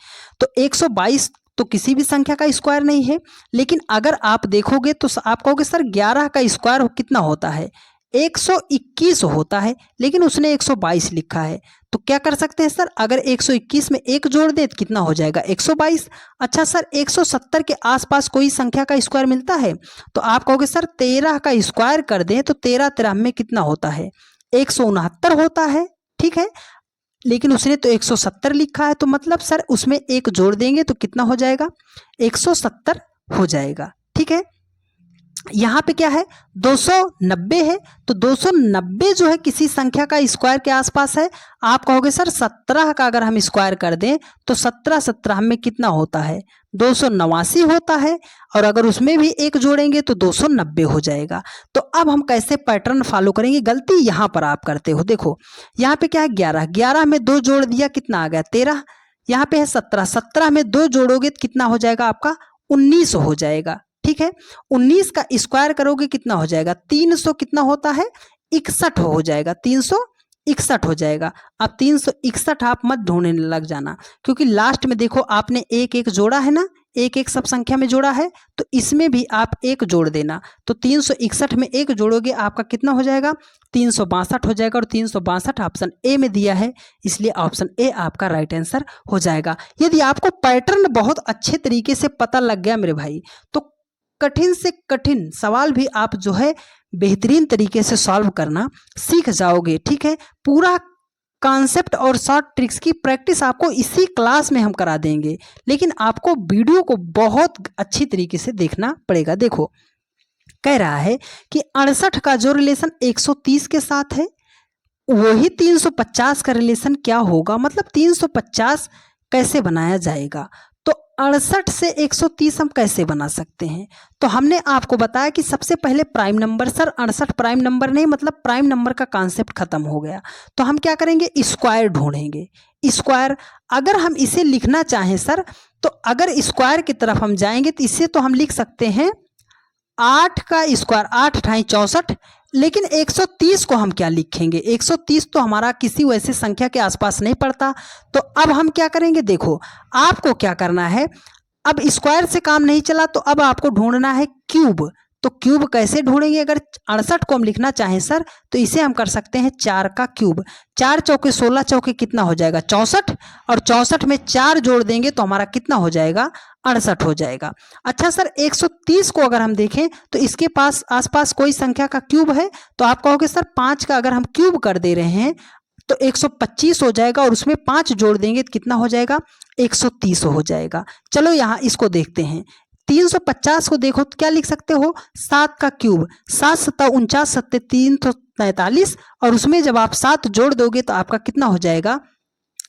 तो 122 तो किसी भी संख्या का स्क्वायर नहीं है, लेकिन अगर आप देखोगे तो आप कहोगे सर 11 का स्क्वायर कितना होता है, 121 होता है, लेकिन उसने 122 लिखा है। तो क्या कर सकते हैं सर, अगर 121 में 1 जोड़ दे तो कितना हो जाएगा 122। अच्छा सर 170 के आसपास कोई संख्या का स्क्वायर मिलता है, तो आप कहोगे सर 13 का स्क्वायर कर दें तो 13 13 में कितना होता है 169 होता है, ठीक है। लेकिन उसने तो 170 लिखा है, तो मतलब सर उसमें 1 जोड़ देंगे तो कितना हो जाएगा 170 हो जाएगा, ठीक है। यहाँ पे क्या है 290 है, तो 290 जो है किसी संख्या का स्क्वायर के आसपास है। आप कहोगे सर 17 का अगर हम स्क्वायर कर दें तो 17 में कितना होता है 289 होता है, और अगर उसमें भी एक जोड़ेंगे तो 290 हो जाएगा। तो अब हम कैसे पैटर्न फॉलो करेंगे, गलती यहाँ पर आप करते हो। देखो यहाँ पे क्या है 11, 11 में 2 जोड़ दिया कितना आ गया 13, यहाँ पे है 17, 17 में 2 जोड़ोगे तो कितना हो जाएगा आपका 19 हो जाएगा। ठीक है, 19 का स्क्वायर करोगे कितना हो जाएगा 300, कितना होता है 61 हो जाएगा, 361 हो जाएगा। अब 361 आप मत ढूंढने लग जाना, क्योंकि लास्ट में देखो आपने एक एक जोड़ा है ना, एक एक सब संख्या में जोड़ा है, तो इसमें भी आप एक जोड़ देना। तो 361 में एक जोड़ोगे आपका कितना हो जाएगा 362 हो जाएगा, और 362 ऑप्शन ए में दिया है, इसलिए ऑप्शन ए आपका राइट आंसर हो जाएगा। यदि आपको पैटर्न बहुत अच्छे तरीके से पता लग गया मेरे भाई, तो कठिन से कठिन सवाल भी आप जो है बेहतरीन तरीके से सॉल्व करना सीख जाओगे। ठीक है, पूरा कॉन्सेप्ट और शॉर्ट ट्रिक्स की प्रैक्टिस आपको इसी क्लास में हम करा देंगे, लेकिन आपको वीडियो को बहुत अच्छी तरीके से देखना पड़ेगा। देखो कह रहा है कि 68 का जो रिलेशन 130 के साथ है वही 350 का रिलेशन क्या होगा, मतलब 350 कैसे बनाया जाएगा। तो 68 से 130 हम कैसे बना सकते हैं, तो हमने आपको बताया कि सबसे पहले prime number, sir 68 prime number नहीं, मतलब प्राइम नंबर का कॉन्सेप्ट खत्म हो गया। तो हम क्या करेंगे स्क्वायर ढूंढेंगे। स्क्वायर अगर हम इसे लिखना चाहें सर, तो अगर स्क्वायर की तरफ हम जाएंगे तो इसे तो हम लिख सकते हैं 8 का स्क्वायर, 8 × 64, लेकिन 130 को हम क्या लिखेंगे, 130 तो हमारा किसी वैसे संख्या के आसपास नहीं पड़ता। तो अब हम क्या करेंगे, देखो आपको क्या करना है, अब स्क्वायर से काम नहीं चला तो अब आपको ढूंढना है क्यूब। तो क्यूब कैसे ढूंढेंगे, अगर 68 को हम लिखना चाहें सर, तो इसे हम कर सकते हैं 4 का क्यूब, 4 चौके 16 चौके कितना हो जाएगा 64, और 64 में 4 जोड़ देंगे तो हमारा कितना हो जाएगा 68 हो जाएगा। अच्छा सर 130 को अगर हम देखें तो इसके पास आसपास कोई संख्या का क्यूब है, तो आप कहोगे सर 5 का अगर हम क्यूब कर दे रहे हैं तो 125 हो जाएगा, और उसमें 5 जोड़ देंगे तो कितना हो जाएगा 130 हो जाएगा। चलो यहाँ इसको देखते हैं, 350 को देखो तो क्या लिख सकते हो 7 का क्यूब, 7 सत्ता 49 सत्ते 343, और उसमें जब आप 7 जोड़ दोगे तो आपका कितना हो जाएगा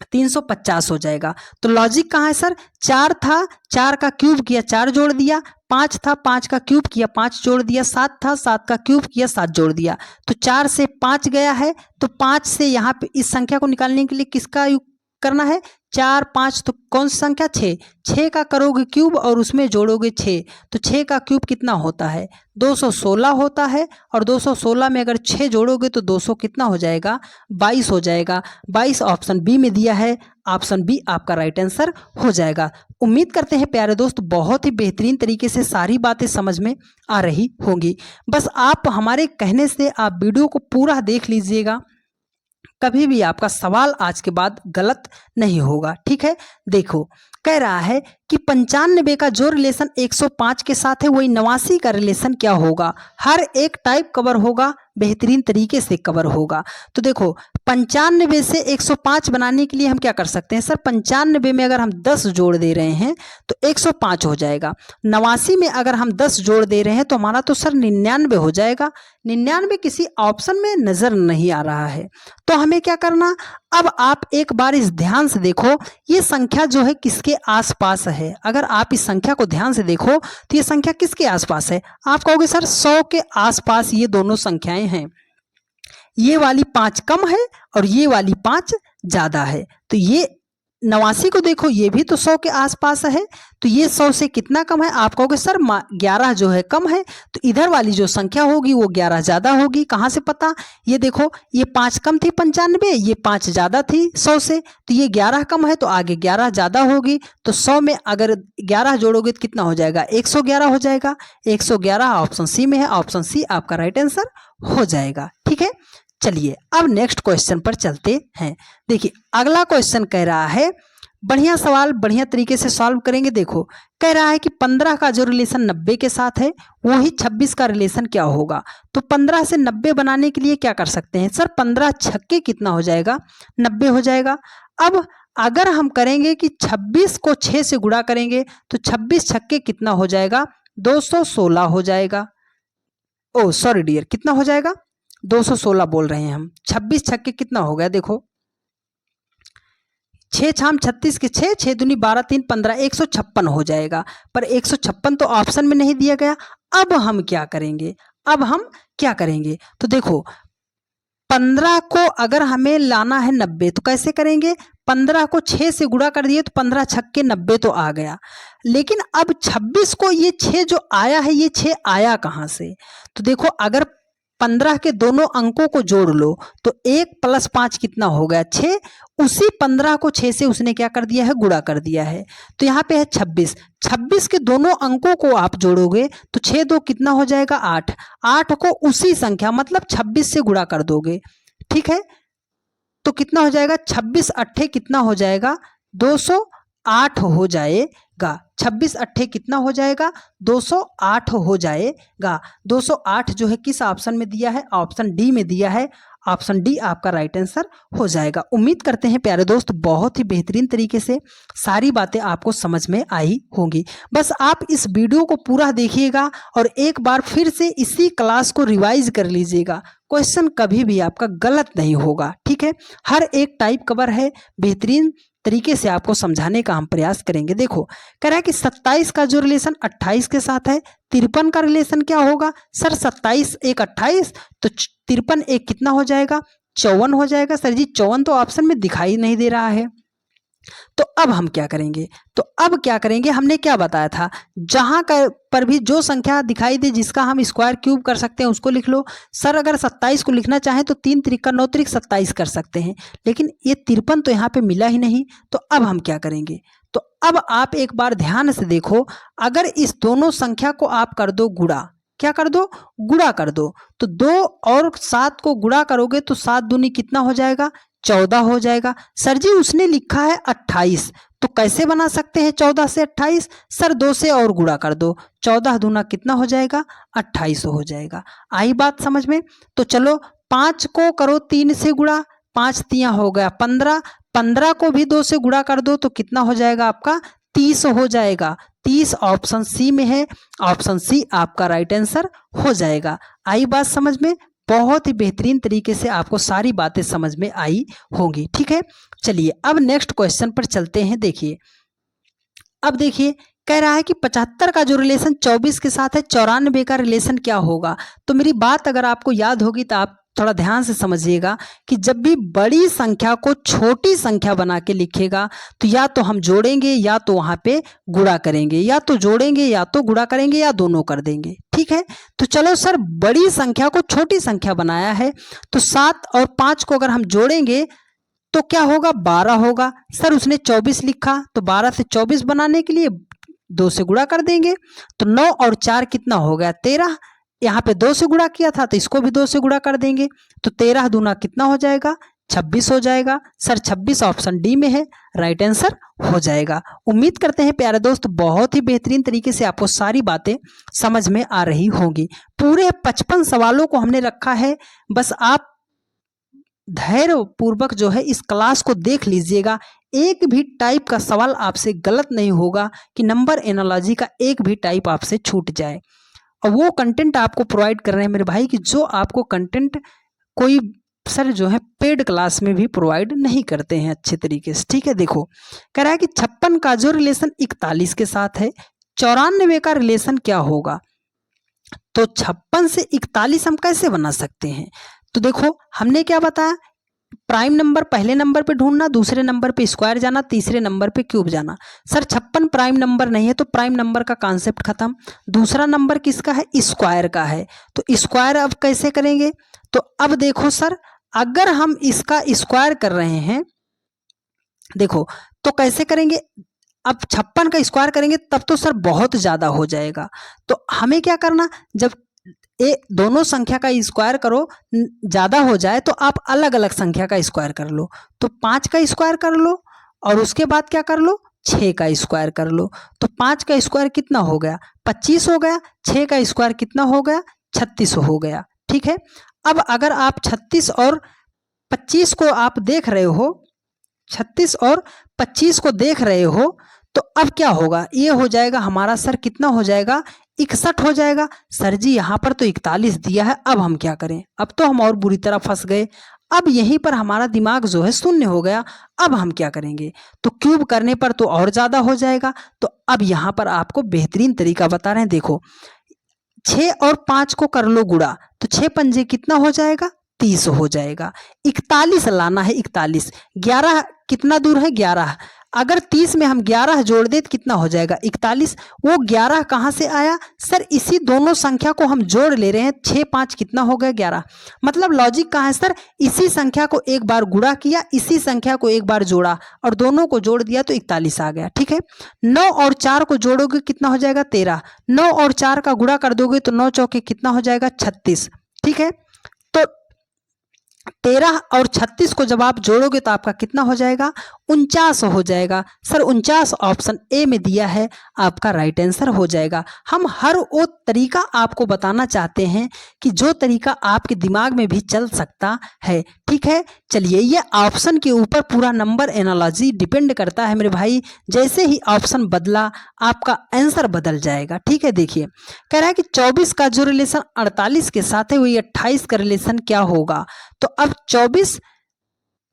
350 हो जाएगा। तो लॉजिक कहाँ है सर, 4 था 4 का क्यूब किया 4 जोड़ दिया, 5 था 5 का क्यूब किया 5 जोड़ दिया, 7 था 7 का क्यूब किया 7 जोड़ दिया। तो 4 से 5 गया है, तो 5 से यहाँ पे इस संख्या को निकालने के लिए किसका करना है 4 5, तो कौन सी संख्या 6, 6 का करोगे क्यूब और उसमें जोड़ोगे 6, तो 6 का क्यूब कितना होता है 216 होता है, और 216 में अगर 6 जोड़ोगे तो 200 कितना हो जाएगा 22 हो जाएगा। 22 ऑप्शन बी में दिया है, ऑप्शन बी आपका राइट आंसर हो जाएगा। उम्मीद करते हैं प्यारे दोस्त बहुत ही बेहतरीन तरीके से सारी बातें समझ में आ रही होंगी। बस आप हमारे कहने से आप वीडियो को पूरा देख लीजिएगा, कभी भी आपका सवाल आज के बाद गलत नहीं होगा। ठीक है, देखो कह रहा है कि 95 का जो रिलेशन 105 के साथ है वही 89 का रिलेशन क्या होगा, हर एक टाइप कवर होगा, बेहतरीन तरीके से कवर होगा। तो देखो 95 से 105 बनाने के लिए हम क्या कर सकते हैं सर, 95 में अगर हम 10 जोड़ दे रहे हैं तो 105 हो जाएगा, 89 में अगर हम 10 जोड़ दे रहे हैं तो हमारा तो सर 99 हो जाएगा। 99 किसी ऑप्शन में नजर नहीं आ रहा है, तो हमें क्या करना, अब आप एक बार इस ध्यान से देखो ये संख्या जो है किसके आसपास है। अगर आप इस संख्या को ध्यान से देखो तो ये संख्या किसके आसपास है, आप कहोगे सर 100 के आसपास ये दोनों संख्याएं हैं, ये वाली 5 कम है और ये वाली 5 ज्यादा है। तो ये 89 को देखो ये भी तो 100 के आसपास है, तो ये 100 से कितना कम है, आप कहोगे सर 11 जो है कम है, तो इधर वाली जो संख्या होगी वो 11 ज्यादा होगी। कहाँ से पता, ये देखो ये 5 कम थी 95, ये 5 ज्यादा थी 100 से, तो ये 11 कम है तो आगे 11 ज्यादा होगी। तो 100 में अगर 11 जोड़ोगे तो कितना हो जाएगा 111 हो जाएगा। 111 ऑप्शन सी में है, ऑप्शन सी आपका राइट आंसर हो जाएगा। ठीक है, चलिए अब नेक्स्ट क्वेश्चन पर चलते हैं। देखिए अगला क्वेश्चन कह रहा है, बढ़िया सवाल बढ़िया तरीके से सॉल्व करेंगे। देखो कह रहा है कि 15 का जो रिलेशन 90 के साथ है वही 26 का रिलेशन क्या होगा। तो 15 से 90 बनाने के लिए क्या कर सकते हैं सर, 15 छक्के कितना हो जाएगा 90 हो जाएगा। अब अगर हम करेंगे कि 26 को 6 से गुणा करेंगे तो 26 छक्के कितना हो जाएगा 216 हो जाएगा। ओ सॉरी डियर, कितना हो जाएगा 216 बोल रहे हैं हम। 26 छक्के कितना हो गया, देखो 6 छाम 36 के 6, 6 दूनी 12 3 15, 156 हो जाएगा। पर 156 तो ऑप्शन में नहीं दिया गया। अब हम क्या करेंगे, अब हम क्या करेंगे, तो देखो 15 को अगर हमें लाना है 90 तो कैसे करेंगे, 15 को 6 से गुणा कर दिए तो 15 छक्के 90 तो आ गया। लेकिन अब 26 को ये 6 जो आया है, ये 6 आया कहाँ से, तो देखो अगर 15 के दोनों अंकों को जोड़ लो तो 1 + 5 कितना हो गया 6, उसी 15 को 6 से उसने क्या कर दिया है, गुणा कर दिया है। तो यहाँ पे है 26, 26 के दोनों अंकों को आप जोड़ोगे तो 6 2 कितना हो जाएगा 8, 8 को उसी संख्या मतलब 26 से गुणा कर दोगे, ठीक है। तो कितना हो जाएगा 26 अट्ठे कितना हो जाएगा 208 हो जाएगा। 26 अट्ठे कितना हो जाएगा 208 हो जाएगा। 208 जो है किस ऑप्शन में दिया है, ऑप्शन डी में दिया है। ऑप्शन डी आपका राइट आंसर हो जाएगा। उम्मीद करते हैं प्यारे दोस्त बहुत ही बेहतरीन तरीके से सारी बातें आपको समझ में आई होंगी। बस आप इस वीडियो को पूरा देखिएगा और एक बार फिर से इसी क्लास को रिवाइज कर लीजिएगा। क्वेश्चन कभी भी आपका गलत नहीं होगा, ठीक है। हर एक टाइप कवर है, बेहतरीन तरीके से आपको समझाने का हम प्रयास करेंगे। देखो कह रहा है कि 27 का जो रिलेशन 28 के साथ है, 53 का रिलेशन क्या होगा सर, 27 1 28 तो 53 1 कितना हो जाएगा 54 हो जाएगा। सर जी 54 तो ऑप्शन में दिखाई नहीं दे रहा है। तो अब हम क्या करेंगे, तो अब क्या करेंगे, हमने क्या बताया था, जहां पर भी जो संख्या दिखाई दे जिसका हम स्क्वायर क्यूब कर सकते हैं उसको लिख लो। सर अगर 27 को लिखना चाहें तो 3 त्रिका 9 त्रिक 27 कर सकते हैं, लेकिन ये 53 तो यहाँ पे मिला ही नहीं। तो अब हम क्या करेंगे, तो अब आप एक बार ध्यान से देखो, अगर इस दोनों संख्या को आप कर दो गुणा, क्या कर दो गुणा कर दो, तो 2 और 7 को गुणा करोगे तो 7 दूनी कितना हो जाएगा 14 हो जाएगा। सर जी उसने लिखा है 28, तो कैसे बना सकते हैं 14 से 28, सर 2 से और गुणा कर दो, 14 दूना कितना हो जाएगा 28 हो जाएगा। आई बात समझ में। तो चलो 5 को करो 3 से गुणा, 5 तियां हो गया 15, 15 को भी 2 से गुणा कर दो तो कितना हो जाएगा आपका 30 हो जाएगा। 30 ऑप्शन सी में है, ऑप्शन सी आपका राइट आंसर हो जाएगा। आई बात समझ में, बहुत ही बेहतरीन तरीके से आपको सारी बातें समझ में आई होंगी, ठीक है। चलिए अब नेक्स्ट क्वेश्चन पर चलते हैं। देखिए अब देखिए कह रहा है कि 75 का जो रिलेशन 24 के साथ है, 94 का रिलेशन क्या होगा। तो मेरी बात अगर आपको याद होगी तो आप थोड़ा ध्यान से समझिएगा कि जब भी बड़ी संख्या को छोटी संख्या बना के लिखेगा तो या तो हम जोड़ेंगे या तो वहां पे गुणा करेंगे, या तो जोड़ेंगे या तो गुणा करेंगे या दोनों कर देंगे, ठीक है। तो चलो सर बड़ी संख्या को छोटी संख्या बनाया है, तो 7 और 5 को अगर हम जोड़ेंगे तो क्या होगा 12 होगा। सर उसने 24 लिखा तो 12 से 24 बनाने के लिए 2 से गुणा कर देंगे, तो 9 और 4 कितना हो गया 13, यहाँ पे 2 से गुणा किया था तो इसको भी 2 से गुणा कर देंगे, तो 13 दूना कितना हो जाएगा 26 हो जाएगा। सर 26 ऑप्शन डी में है, राइट आंसर हो जाएगा। उम्मीद करते हैं प्यारे दोस्त बहुत ही बेहतरीन तरीके से आपको सारी बातें समझ में आ रही होंगी। पूरे 55 सवालों को हमने रखा है, बस आप धैर्य पूर्वक जो है इस क्लास को देख लीजिएगा। एक भी टाइप का सवाल आपसे गलत नहीं होगा कि नंबर एनालॉजी का एक भी टाइप आपसे छूट जाए। और वो कंटेंट आपको प्रोवाइड कर रहे हैं मेरे भाई कि जो आपको कंटेंट कोई सर जो है पेड क्लास में भी प्रोवाइड नहीं करते हैं अच्छे तरीके से, ठीक है। देखो कह रहा है कि 56 का जो रिलेशन 41 के साथ है, 94 का रिलेशन क्या होगा। तो 56 से 41 हम कैसे बना सकते हैं, तो देखो हमने क्या बताया, प्राइम नंबर पहले नंबर पे ढूंढना, दूसरे नंबर पे स्क्वायर जाना, तीसरे नंबर पे क्यूब जाना। सर 56 प्राइम नंबर नहीं है तो प्राइम नंबर का कॉन्सेप्ट खत्म। दूसरा नंबर किसका है स्क्वायर का है, तो स्क्वायर अब कैसे करेंगे, तो अब देखो सर अगर हम इसका स्क्वायर कर रहे हैं, देखो तो कैसे करेंगे, अब 56 का स्क्वायर करेंगे तब तो सर बहुत ज्यादा हो जाएगा। तो हमें क्या करना, जब दोनों संख्या का स्क्वायर करो ज्यादा हो जाए तो आप अलग अलग संख्या का स्क्वायर कर लो। तो 5 का स्क्वायर कर लो और उसके बाद क्या कर लो 6 का स्क्वायर कर लो। तो 5 का स्क्वायर कितना हो गया 25 हो गया, 6 का स्क्वायर कितना हो गया 36 हो गया, ठीक है। अब अगर आप 36 और 25 को आप देख रहे हो, 36 और 25 को देख रहे हो तो अब क्या होगा, ये हो जाएगा हमारा सर कितना हो जाएगा, 61 हो जाएगा। सर जी यहाँ पर तो 41 दिया है, अब हम क्या करें, अब तो हम और बुरी तरह फंस गए। अब यहीं पर हमारा दिमाग जो है शून्य हो गया। अब हम क्या करेंगे, तो क्यूब करने पर तो और ज़्यादा हो जाएगा। तो अब यहाँ पर आपको बेहतरीन तरीका बता रहे हैं, देखो 6 और 5 को कर लो गुणा, तो 6 पंजे कितना हो जाएगा, 30 हो जाएगा। 41 लाना है, 41, 11 कितना दूर है, 11। अगर 30 में हम 11 जोड़ दें तो कितना हो जाएगा, 41। वो 11 कहाँ से आया सर, इसी दोनों संख्या को हम जोड़ ले रहे हैं। 6 5 कितना हो गया, 11। मतलब लॉजिक कहाँ है सर, इसी संख्या को एक बार गुणा किया, इसी संख्या को एक बार जोड़ा और दोनों को जोड़ दिया तो 41 आ गया। ठीक है, 9 और 4 को जोड़ोगे कितना हो जाएगा, 13। 9 और 4 का गुणा कर दोगे तो 9 चौके कितना हो जाएगा, 36। ठीक है, तो 13 और 36 को जब आप जोड़ोगे तो आपका कितना हो जाएगा, 49 हो जाएगा। सर 49 ऑप्शन ए में दिया है, आपका राइट आंसर हो जाएगा। हम हर वो तरीका आपको बताना चाहते हैं कि जो तरीका आपके दिमाग में भी चल सकता है। ठीक है, चलिए, ये ऑप्शन के ऊपर पूरा नंबर एनालॉजी डिपेंड करता है मेरे भाई। जैसे ही ऑप्शन बदला आपका आंसर बदल जाएगा। ठीक है, देखिए कह रहा है कि 24 का जो रिलेशन 48 के साथ है वही 28 का रिलेशन क्या होगा। तो अब 24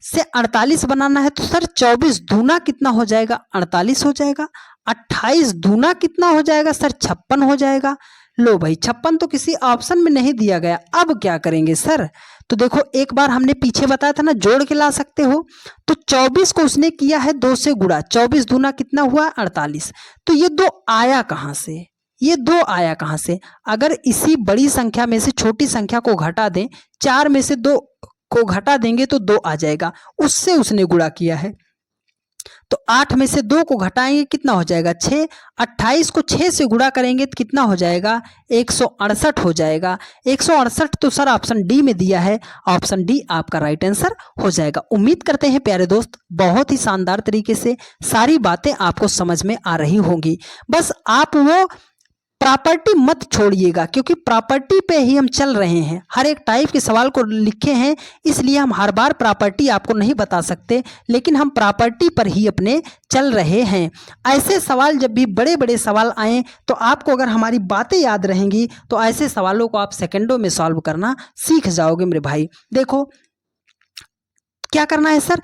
से 48 बनाना है, तो सर 24 दूना कितना हो जाएगा, 48 हो जाएगा। 28 दूना कितना हो जाएगा सर, 56 हो जाएगा। लो भाई, 56 तो किसी ऑप्शन में नहीं दिया गया। अब क्या करेंगे सर, तो देखो एक बार हमने पीछे बताया था ना, जोड़ के ला सकते हो। तो 24 को उसने किया है 2 से गुणा, 24 दूना कितना हुआ, 48। तो ये 2 आया कहाँ से, ये 2 आया कहाँ से, अगर इसी बड़ी संख्या में से छोटी संख्या को घटा दें, 4 में से 2 को घटा देंगे तो 2 आ जाएगा, उससे उसने गुणा किया है। तो 8 में से 2 को घटाएंगे कितना हो जाएगा, 6। 28 को 6 से गुणा करेंगे तो कितना हो जाएगा, 168 हो जाएगा। 168 तो सर ऑप्शन डी में दिया है, ऑप्शन डी आपका राइट आंसर हो जाएगा। उम्मीद करते हैं प्यारे दोस्त बहुत ही शानदार तरीके से सारी बातें आपको समझ में आ रही होंगी। बस आप वो प्रॉपर्टी मत छोड़िएगा, क्योंकि प्रॉपर्टी पे ही हम चल रहे हैं। हर एक टाइप के सवाल को लिखे हैं, इसलिए हम हर बार प्रॉपर्टी आपको नहीं बता सकते, लेकिन हम प्रॉपर्टी पर ही अपने चल रहे हैं। ऐसे सवाल जब भी बड़े बड़े सवाल आएँ तो आपको अगर हमारी बातें याद रहेंगी तो ऐसे सवालों को आप सेकंडों में सॉल्व करना सीख जाओगे मेरे भाई। देखो क्या करना है सर,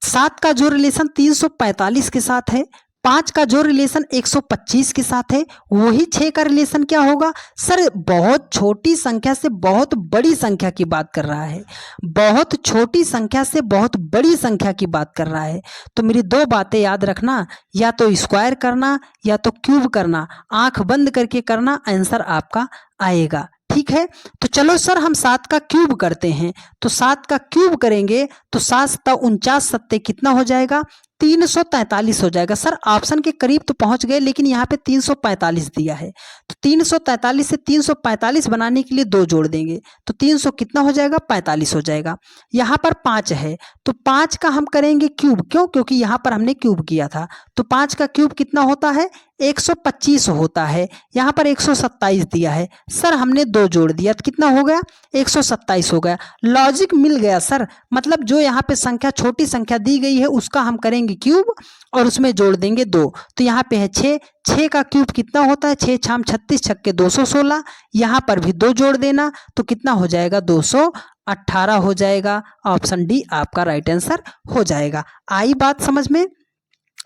7 का जो रिलेशन 345 के साथ है, 5 का जो रिलेशन 125 के साथ है, वही 6 का रिलेशन क्या होगा सर, बहुत छोटी संख्या से बहुत बड़ी संख्या की बात कर रहा है, बहुत छोटी संख्या से बहुत बड़ी संख्या की बात कर रहा है। तो मेरी 2 बातें याद रखना, या तो स्क्वायर करना या तो क्यूब करना, आंख बंद करके करना, आंसर आपका आएगा। ठीक है, तो चलो सर हम 7 का क्यूब करते हैं। तो 7 का क्यूब करेंगे तो 7 × 49 सत्ते कितना हो जाएगा, 343 हो जाएगा। सर ऑप्शन के करीब तो पहुंच गए, लेकिन यहाँ पे 345 दिया है, तो 343 से 345 बनाने के लिए 2 जोड़ देंगे तो 300 कितना हो जाएगा, 45 हो जाएगा। यहाँ पर 5 है तो 5 का हम करेंगे क्यूब, क्यों, क्योंकि यहाँ पर हमने क्यूब किया था। तो 5 का क्यूब कितना होता है, 125 होता है। यहाँ पर 127 दिया है, सर हमने 2 जोड़ दिया तो कितना हो गया, 127 हो गया। लॉजिक मिल गया सर, मतलब जो यहाँ पे संख्या छोटी संख्या दी गई है उसका हम करेंगे क्यूब और उसमें जोड़ देंगे 2। तो यहाँ पे है 6, 6 का क्यूब कितना होता है, 6 × 36 छक्के 216। यहाँ पर भी 2 जोड़ देना तो कितना हो जाएगा, 218 हो जाएगा। ऑप्शन डी आपका राइट आंसर हो जाएगा। आई बात समझ में,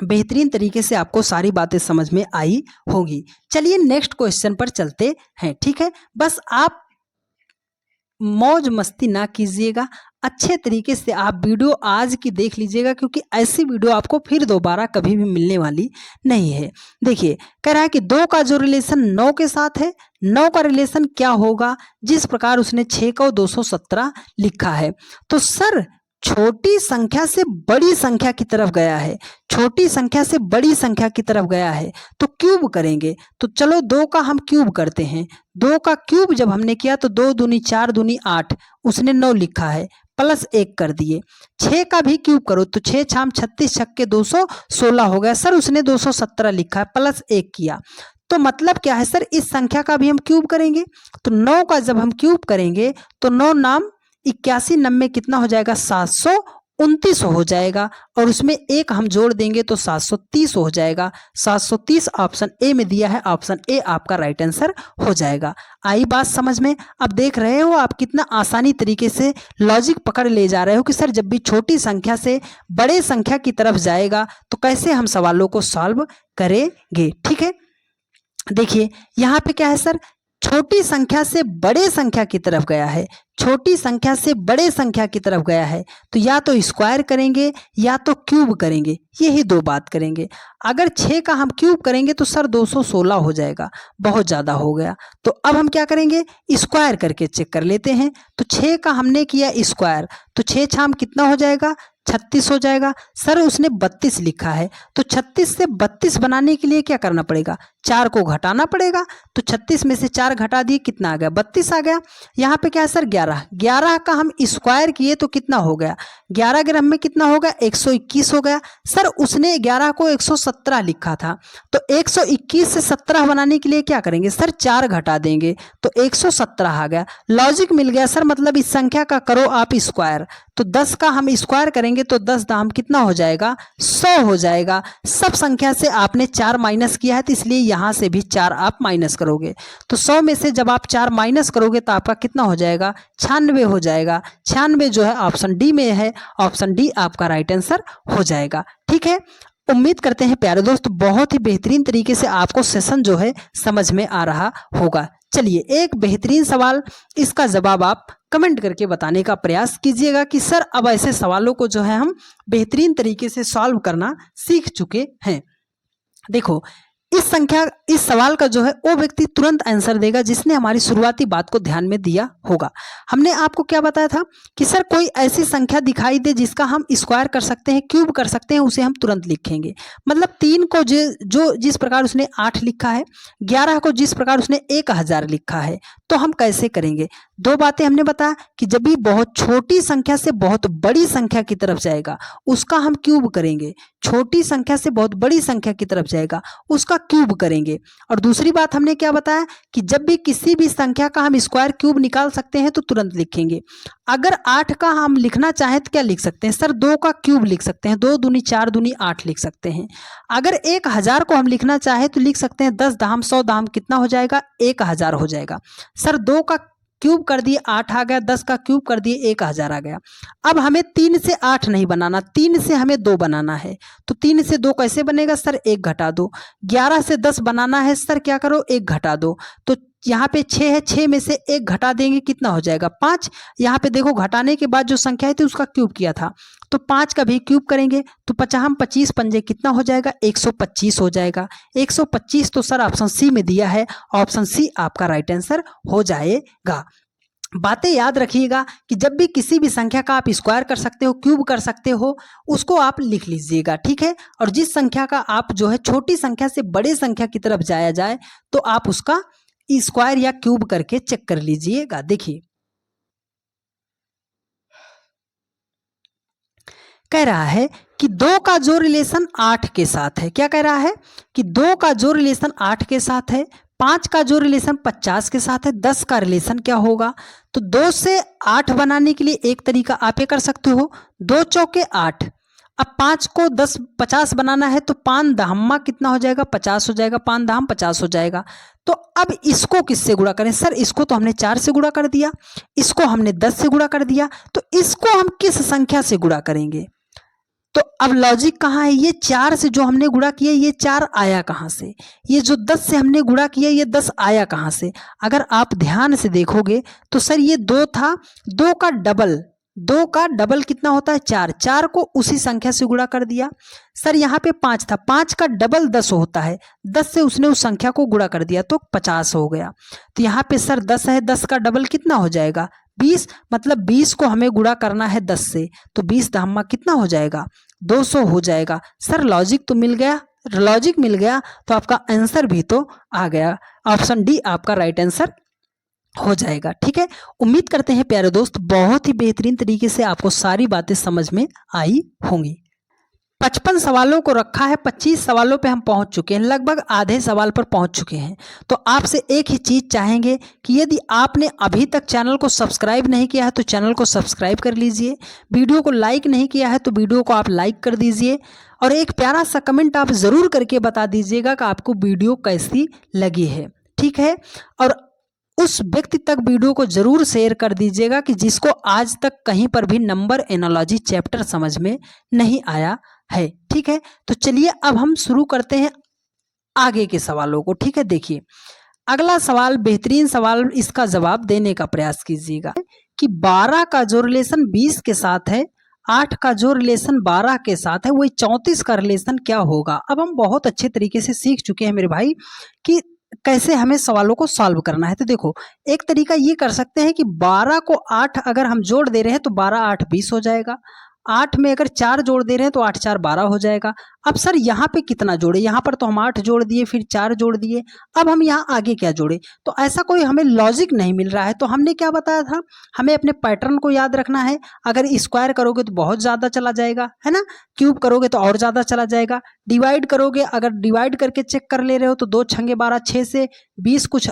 बेहतरीन तरीके से आपको सारी बातें समझ में आई होगी। चलिए नेक्स्ट क्वेश्चन पर चलते हैं। ठीक है, बस आप मौज मस्ती ना कीजिएगा, अच्छे तरीके से आप वीडियो आज की देख लीजिएगा, क्योंकि ऐसी वीडियो आपको फिर दोबारा कभी भी मिलने वाली नहीं है। देखिए कह रहा है कि 2 का जो रिलेशन 9 के साथ है, 9 का रिलेशन क्या होगा, जिस प्रकार उसने 6 को 217 लिखा है। तो सर छोटी संख्या से बड़ी संख्या की तरफ गया है, छोटी संख्या से बड़ी संख्या की तरफ गया है, तो क्यूब करेंगे। तो चलो 2 का हम क्यूब करते हैं। 2 का क्यूब जब हमने किया तो 2 दूनी 4 दूनी 8, उसने 9 लिखा है, प्लस 1 कर दिए। 6 का भी क्यूब करो तो 6 × 36 छक्के 216 हो गया, सर उसने 217 लिखा है, प्लस 1 किया। तो मतलब क्या है सर, इस संख्या का भी हम क्यूब करेंगे। तो 9 का जब हम क्यूब करेंगे तो 9 नाम 81 90 कितना हो जाएगा, 2900 हो जाएगा और उसमें एक हम जोड़ देंगे तो 730 हो जाएगा। 730 ऑप्शन ए में दिया है, ऑप्शन ए आपका राइट आंसर हो जाएगा। आई बात समझ में? अब देख रहे हो आप कितना आसानी तरीके से लॉजिक पकड़ ले जा रहे हो कि सर जब भी छोटी संख्या से बड़े संख्या की तरफ जाएगा तो कैसे हम सवालों को सॉल्व करेंगे। ठीक है, देखिए यहाँ पे क्या है सर, छोटी संख्या से बड़े संख्या की तरफ गया है, छोटी संख्या से बड़े संख्या की तरफ गया है तो या तो स्क्वायर करेंगे या तो क्यूब करेंगे, यही दो बात करेंगे। अगर 6 का हम क्यूब करेंगे तो सर 216 हो जाएगा, बहुत ज़्यादा हो गया। तो अब हम क्या करेंगे, स्क्वायर करके चेक कर लेते हैं। तो 6 का हमने किया स्क्वायर तो 6 छाम कितना हो जाएगा, 36 हो जाएगा। सर उसने 32 लिखा है तो 36 से 32 बनाने के लिए क्या करना पड़ेगा, 4 को घटाना पड़ेगा। तो 36 में से 4 घटा दिए, कितना आ गया, 32 आ गया। यहाँ पे क्या है सर, 11 का हम स्क्वायर किए तो कितना हो गया, 11 ग्राम में कितना हो गया, 121 हो गया। सर उसने 11 को 117 लिखा था तो 121 से 17 बनाने के लिए क्या करेंगे सर, 4 घटा देंगे तो 117 आ गया। लॉजिक मिल गया सर, मतलब इस संख्या का करो आप स्क्वायर, तो 10 का हम स्क्वायर करेंगे तो 10 दाम कितना हो जाएगा, 100 हो जाएगा। सब संख्या से आपने 4 माइनस किया है तो इसलिए यहाँ से भी 4 आप माइनस करोगे तो 100 में से जब आप 4 माइनस करोगे तो आपका कितना हो जाएगा, 96 हो जाएगा। 96 जो है ऑप्शन डी में है, ऑप्शन डी आपका राइट आंसर हो जाएगा। ठीक है, उम्मीद करते हैं प्यारे दोस्त बहुत ही बेहतरीन तरीके से आपको सेशन जो है समझ में आ रहा होगा। चलिए एक बेहतरीन सवाल, इसका जवाब आप कमेंट करके बताने का प्रयास कीजिएगा कि सर अब ऐसे सवालों को जो है हम बेहतरीन तरीके से सॉल्व करना सीख चुके हैं। देखो इस सवाल का जो है वो व्यक्ति तुरंत आंसर देगा जिसने हमारी शुरुआती बात को ध्यान में दिया होगा। हमने आपको क्या बताया था कि सर कोई ऐसी संख्या दिखाई दे जिसका हम स्क्वायर कर सकते हैं, क्यूब कर सकते हैं, उसे हम तुरंत लिखेंगे। मतलब 3 को जो जिस प्रकार उसने 8 लिखा है, 11 को जिस प्रकार उसने 1000 लिखा है, तो हम कैसे करेंगे। दो बातें हमने बताया कि जब भी बहुत छोटी संख्या से बहुत बड़ी संख्या की तरफ जाएगा उसका हम क्यूब करेंगे, छोटी संख्या से बहुत बड़ी संख्या की तरफ जाएगा उसका क्यूब करेंगे। और दूसरी बात हमने क्या बताया कि जब भी किसी भी संख्या का हम स्क्वायर क्यूब निकाल सकते हैं तो तुरंत लिखेंगे। अगर 8 का हम लिखना चाहें तो क्या लिख सकते हैं सर, 2 का क्यूब लिख सकते हैं, 2 दूनी 4 दूनी 8 लिख सकते हैं। अगर 1000 को हम लिखना चाहें तो लिख सकते हैं 10 दाम 100 दाम कितना हो जाएगा, 1000 हो जाएगा। सर 2 का क्यूब कर दिए 8 आ गया, 10 का क्यूब कर दिए 1000 आ गया। अब हमें 3 से 8 नहीं बनाना, 3 से हमें 2 बनाना है। तो 3 से 2 कैसे बनेगा सर, 1 घटा दो। 11 से 10 बनाना है सर, क्या करो 1 घटा दो। तो यहाँ पे 6 है, 6 में से 1 घटा देंगे कितना हो जाएगा 5। यहाँ पे देखो घटाने के बाद जो संख्या थी उसका क्यूब किया था तो 5 का भी क्यूब करेंगे तो 25 पंजे कितना हो जाएगा, 125 हो जाएगा। 125 तो सर ऑप्शन सी में दिया है, ऑप्शन सी आपका राइट आंसर हो जाएगा। बातें याद रखिएगा कि जब भी किसी भी संख्या का आप स्क्वायर कर सकते हो, क्यूब कर सकते हो, उसको आप लिख लीजिएगा। ठीक है, और जिस संख्या का आप जो है छोटी संख्या से बड़े संख्या की तरफ जाया जाए तो आप उसका स्क्वायर या क्यूब करके चेक कर लीजिएगा। देखिए कह रहा है कि 2 का जो रिलेशन 8 के साथ है, क्या कह रहा है कि 2 का जो रिलेशन 8 के साथ है, 5 का जो रिलेशन 50 के साथ है, 10 का रिलेशन क्या होगा। तो 2 से 8 बनाने के लिए एक तरीका आप ये कर सकते हो, 2 चौके 8। अब 5 को 10 50 बनाना है तो 5 दहम्मा कितना हो जाएगा, 50 हो जाएगा, 5 दहम 50 हो जाएगा। तो अब इसको किससे गुणा करें सर, इसको तो हमने 4 से गुणा कर दिया, इसको हमने 10 से गुणा कर दिया, तो इसको हम किस संख्या से गुणा करेंगे। तो अब लॉजिक कहाँ है, ये 4 से जो हमने गुणा किया ये 4 आया कहाँ से, ये जो 10 से हमने गुणा किया ये 10 आया कहाँ से। अगर आप ध्यान से देखोगे तो सर ये 2 था, 2 का डबल कितना होता है 4, 4 को उसी संख्या से गुणा कर दिया। सर यहाँ पे 5 था, 5 का डबल 10 होता है, 10 से उसने उस संख्या को गुणा कर दिया तो 50 हो गया। तो यहाँ पे सर 10 है, 10 का डबल कितना हो जाएगा 20, मतलब 20 को हमें गुणा करना है 10 से, तो 20 दहम्मा कितना हो जाएगा 200 हो जाएगा। सर लॉजिक तो मिल गया, लॉजिक मिल गया तो आपका आंसर भी तो आ गया, ऑप्शन डी आपका राइट आंसर हो जाएगा। ठीक है, उम्मीद करते हैं प्यारे दोस्त बहुत ही बेहतरीन तरीके से आपको सारी बातें समझ में आई होंगी। 55 सवालों को रखा है, 25 सवालों पे हम पहुंच चुके हैं, लगभग आधे सवाल पर पहुंच चुके हैं। तो आपसे एक ही चीज़ चाहेंगे कि यदि आपने अभी तक चैनल को सब्सक्राइब नहीं किया है तो चैनल को सब्सक्राइब कर लीजिए, वीडियो को लाइक नहीं किया है तो वीडियो को आप लाइक कर दीजिए और एक प्यारा सा कमेंट आप ज़रूर करके बता दीजिएगा कि आपको वीडियो कैसी लगी है, ठीक है। और उस व्यक्ति तक वीडियो को जरूर शेयर कर दीजिएगा कि जिसको आज तक कहीं पर भी नंबर एनालॉजी चैप्टर समझ में नहीं आया है, ठीक है। तो चलिए अब हम शुरू करते हैं आगे के सवालों को, ठीक है। देखिए अगला सवाल बेहतरीन सवाल, इसका जवाब देने का प्रयास कीजिएगा कि 12 का जो रिलेशन 20 के साथ है, 8 का जो रिलेशन 12 के साथ है, वही 34 का रिलेशन क्या होगा। अब हम बहुत अच्छे तरीके से सीख चुके हैं मेरे भाई कि कैसे हमें सवालों को सॉल्व करना है। तो देखो एक तरीका ये कर सकते हैं कि 12 को 8 अगर हम जोड़ दे रहे हैं तो 12 8 20 हो जाएगा। 8 में अगर 4 जोड़ दे रहे हैं तो 8 4 12 हो जाएगा। अब सर यहाँ पे कितना जोड़े, यहाँ पर तो हम 8 जोड़ दिए, फिर 4 जोड़ दिए, अब हम यहाँ आगे क्या जोड़े। तो ऐसा कोई हमें लॉजिक नहीं मिल रहा है। तो हमने क्या बताया था, हमें अपने पैटर्न को याद रखना है। अगर स्क्वायर करोगे तो बहुत ज़्यादा चला जाएगा, है ना, क्यूब करोगे तो और ज़्यादा चला जाएगा, डिवाइड करोगे, अगर डिवाइड करके चेक कर ले रहे हो तो 2 छंगे 12, 6 से 20 कुछ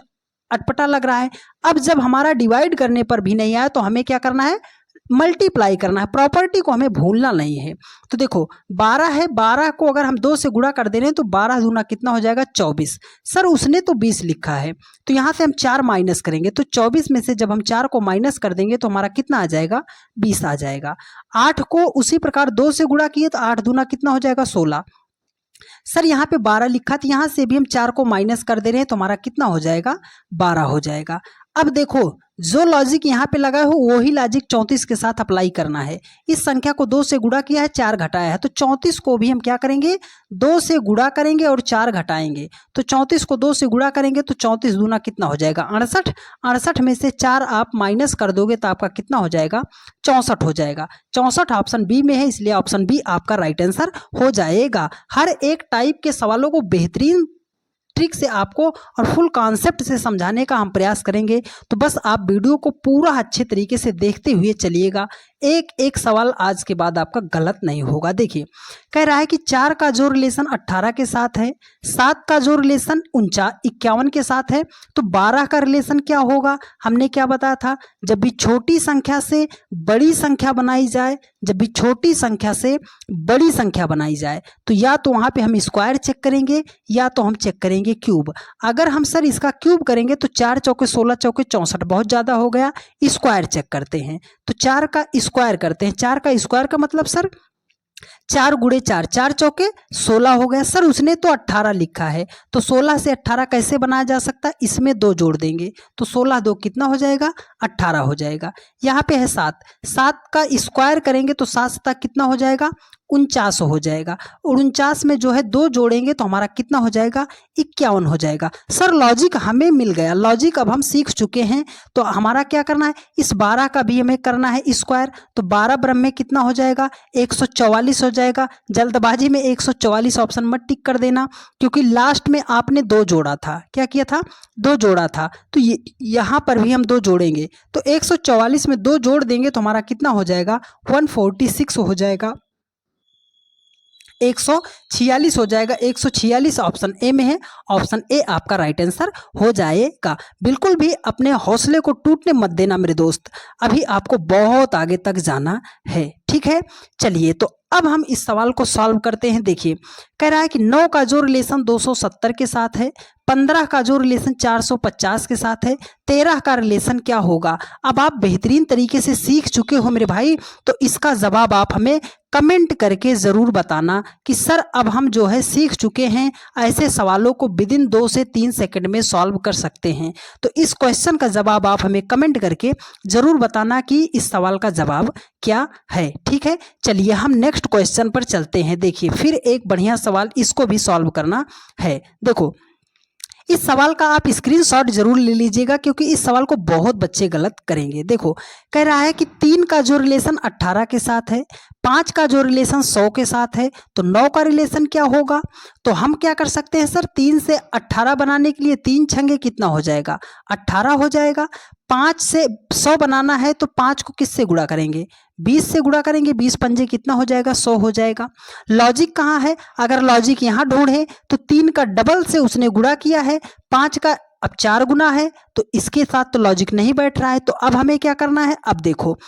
अटपटा लग रहा है। अब जब हमारा डिवाइड करने पर भी नहीं आया तो हमें क्या करना है, मल्टीप्लाई करना है, प्रॉपर्टी को हमें भूलना नहीं है। तो देखो 12 है, 12 को अगर हम 2 से गुणा कर दे रहे हैं तो 12 दूना कितना हो जाएगा 24। सर उसने तो 20 लिखा है तो यहाँ से हम 4 माइनस करेंगे तो 24 में से जब हम 4 को माइनस कर देंगे तो हमारा कितना आ जाएगा, 20 आ जाएगा। 8 को उसी प्रकार 2 से गुणा किए तो 8 दूना कितना हो जाएगा 16। सर यहाँ पे 12 लिखा तो यहाँ से भी हम 4 को माइनस कर दे रहे हैं तो हमारा कितना हो जाएगा, 12 हो जाएगा। अब देखो जो लॉजिक यहाँ पे लगा हो वही लॉजिक 34 के साथ अप्लाई करना है। इस संख्या को 2 से गुणा किया है, 4 घटाया है, तो 34 को भी हम क्या करेंगे, 2 से गुणा करेंगे और 4 घटाएंगे। तो 34 को 2 से गुणा करेंगे तो 34 दूना कितना हो जाएगा 68। 68 में से 4 आप माइनस कर दोगे तो आपका कितना हो जाएगा, 64 हो जाएगा। 64 ऑप्शन बी में है, इसलिए ऑप्शन बी आपका राइट आंसर हो जाएगा। हर एक टाइप के सवालों को बेहतरीन ट्रिक से आपको और फुल कॉन्सेप्ट से समझाने का हम प्रयास करेंगे। तो बस आप वीडियो को पूरा अच्छे तरीके से देखते हुए चलिएगा, एक एक सवाल आज के बाद आपका गलत नहीं होगा। देखिए कह रहा है कि 4 का जो रिलेशन 18 के साथ है, 7 का जो रिलेशन 51 के साथ है, तो 12 का रिलेशन क्या होगा। हमने क्या बताया था, जब भी छोटी संख्या से बड़ी संख्या बनाई जाए, जब भी छोटी संख्या से बड़ी संख्या बनाई जाए तो या तो वहाँ पे हम स्क्वायर चेक करेंगे या तो हम चेक करेंगे क्यूब। अगर हम सर इसका क्यूब करेंगे तो 4 चौके 16 चौके 64 बहुत ज़्यादा हो गया, स्क्वायर चेक करते हैं। तो 4 का स्क्वायर करते हैं, 4 का स्क्वायर का मतलब सर 4 गुणे 4, 4 चौके 16 हो गया। सर उसने तो 18 लिखा है तो 16 से 18 कैसे बनाया जा सकता है, इसमें 2 जोड़ देंगे तो 16 2 कितना हो जाएगा, 18 हो जाएगा। यहाँ पे है 7, 7 का स्क्वायर करेंगे तो 7 तक कितना हो जाएगा, 49 हो जाएगा। और 49 में जो है 2 जोड़ेंगे तो हमारा कितना हो जाएगा, 51 हो जाएगा। सर लॉजिक हमें मिल गया, लॉजिक अब हम सीख चुके हैं। तो हमारा क्या करना है, इस 12 का भी हमें करना है स्क्वायर, तो 12 ब्रह्म में कितना हो जाएगा, 144 हो जाएगा। जल्दबाजी में 144 ऑप्शन मत टिक कर देना, क्योंकि लास्ट में आपने 2 जोड़ा था। क्या किया था, 2 जोड़ा था। तो ये यहाँ पर भी हम 2 जोड़ेंगे तो 144 में 2 जोड़ देंगे तो हमारा कितना हो जाएगा, 146 हो जाएगा, 146 हो जाएगा। 146 ऑप्शन ए में है, ऑप्शन ए आपका राइट आंसर हो जाएगा। बिल्कुल भी अपने हौसले को टूटने मत देना मेरे दोस्त, अभी आपको बहुत आगे तक जाना है, ठीक है। चलिए तो अब हम इस सवाल को सॉल्व करते हैं। देखिए कह रहा है कि 9 का जो रिलेशन 270 के साथ है, 15 का जो रिलेशन 450 के साथ है, 13 का रिलेशन क्या होगा। अब आप बेहतरीन तरीके से सीख चुके हो मेरे भाई, तो इसका जवाब आप हमें कमेंट करके ज़रूर बताना कि सर अब हम जो है सीख चुके हैं, ऐसे सवालों को विदिन 2 से 3 सेकंड में सॉल्व कर सकते हैं। तो इस क्वेश्चन का जवाब आप हमें कमेंट करके ज़रूर बताना कि इस सवाल का जवाब क्या है, ठीक है। चलिए हम नेक्स्ट क्वेश्चन पर चलते हैं। देखिए फिर एक बढ़िया सवाल, इसको भी सॉल्व करना है। देखो इस सवाल का आप स्क्रीनशॉट जरूर ले लीजिएगा, क्योंकि इस सवाल को बहुत बच्चे गलत करेंगे। देखो कह रहा है कि 3 का जो रिलेशन 18 के साथ है, 5 का जो रिलेशन 100 के साथ है, तो 9 का रिलेशन क्या होगा। तो हम क्या कर सकते हैं सर, 3 से 18 बनाने के लिए 3 छंगे कितना हो जाएगा, 18 हो जाएगा। 5 से 100 बनाना है तो 5 को किससे गुणा करेंगे, 20 से गुणा करेंगे, 20 पंजे कितना हो जाएगा, 100 हो जाएगा। लॉजिक कहाँ है, अगर लॉजिक यहाँ ढूंढे तो 3 का डबल से उसने गुणा किया है, 5 का अब 4 गुना है तो इसके साथ तो लॉजिक नहीं बैठ रहा है। तो अब हमें क्या करना है, अब देखो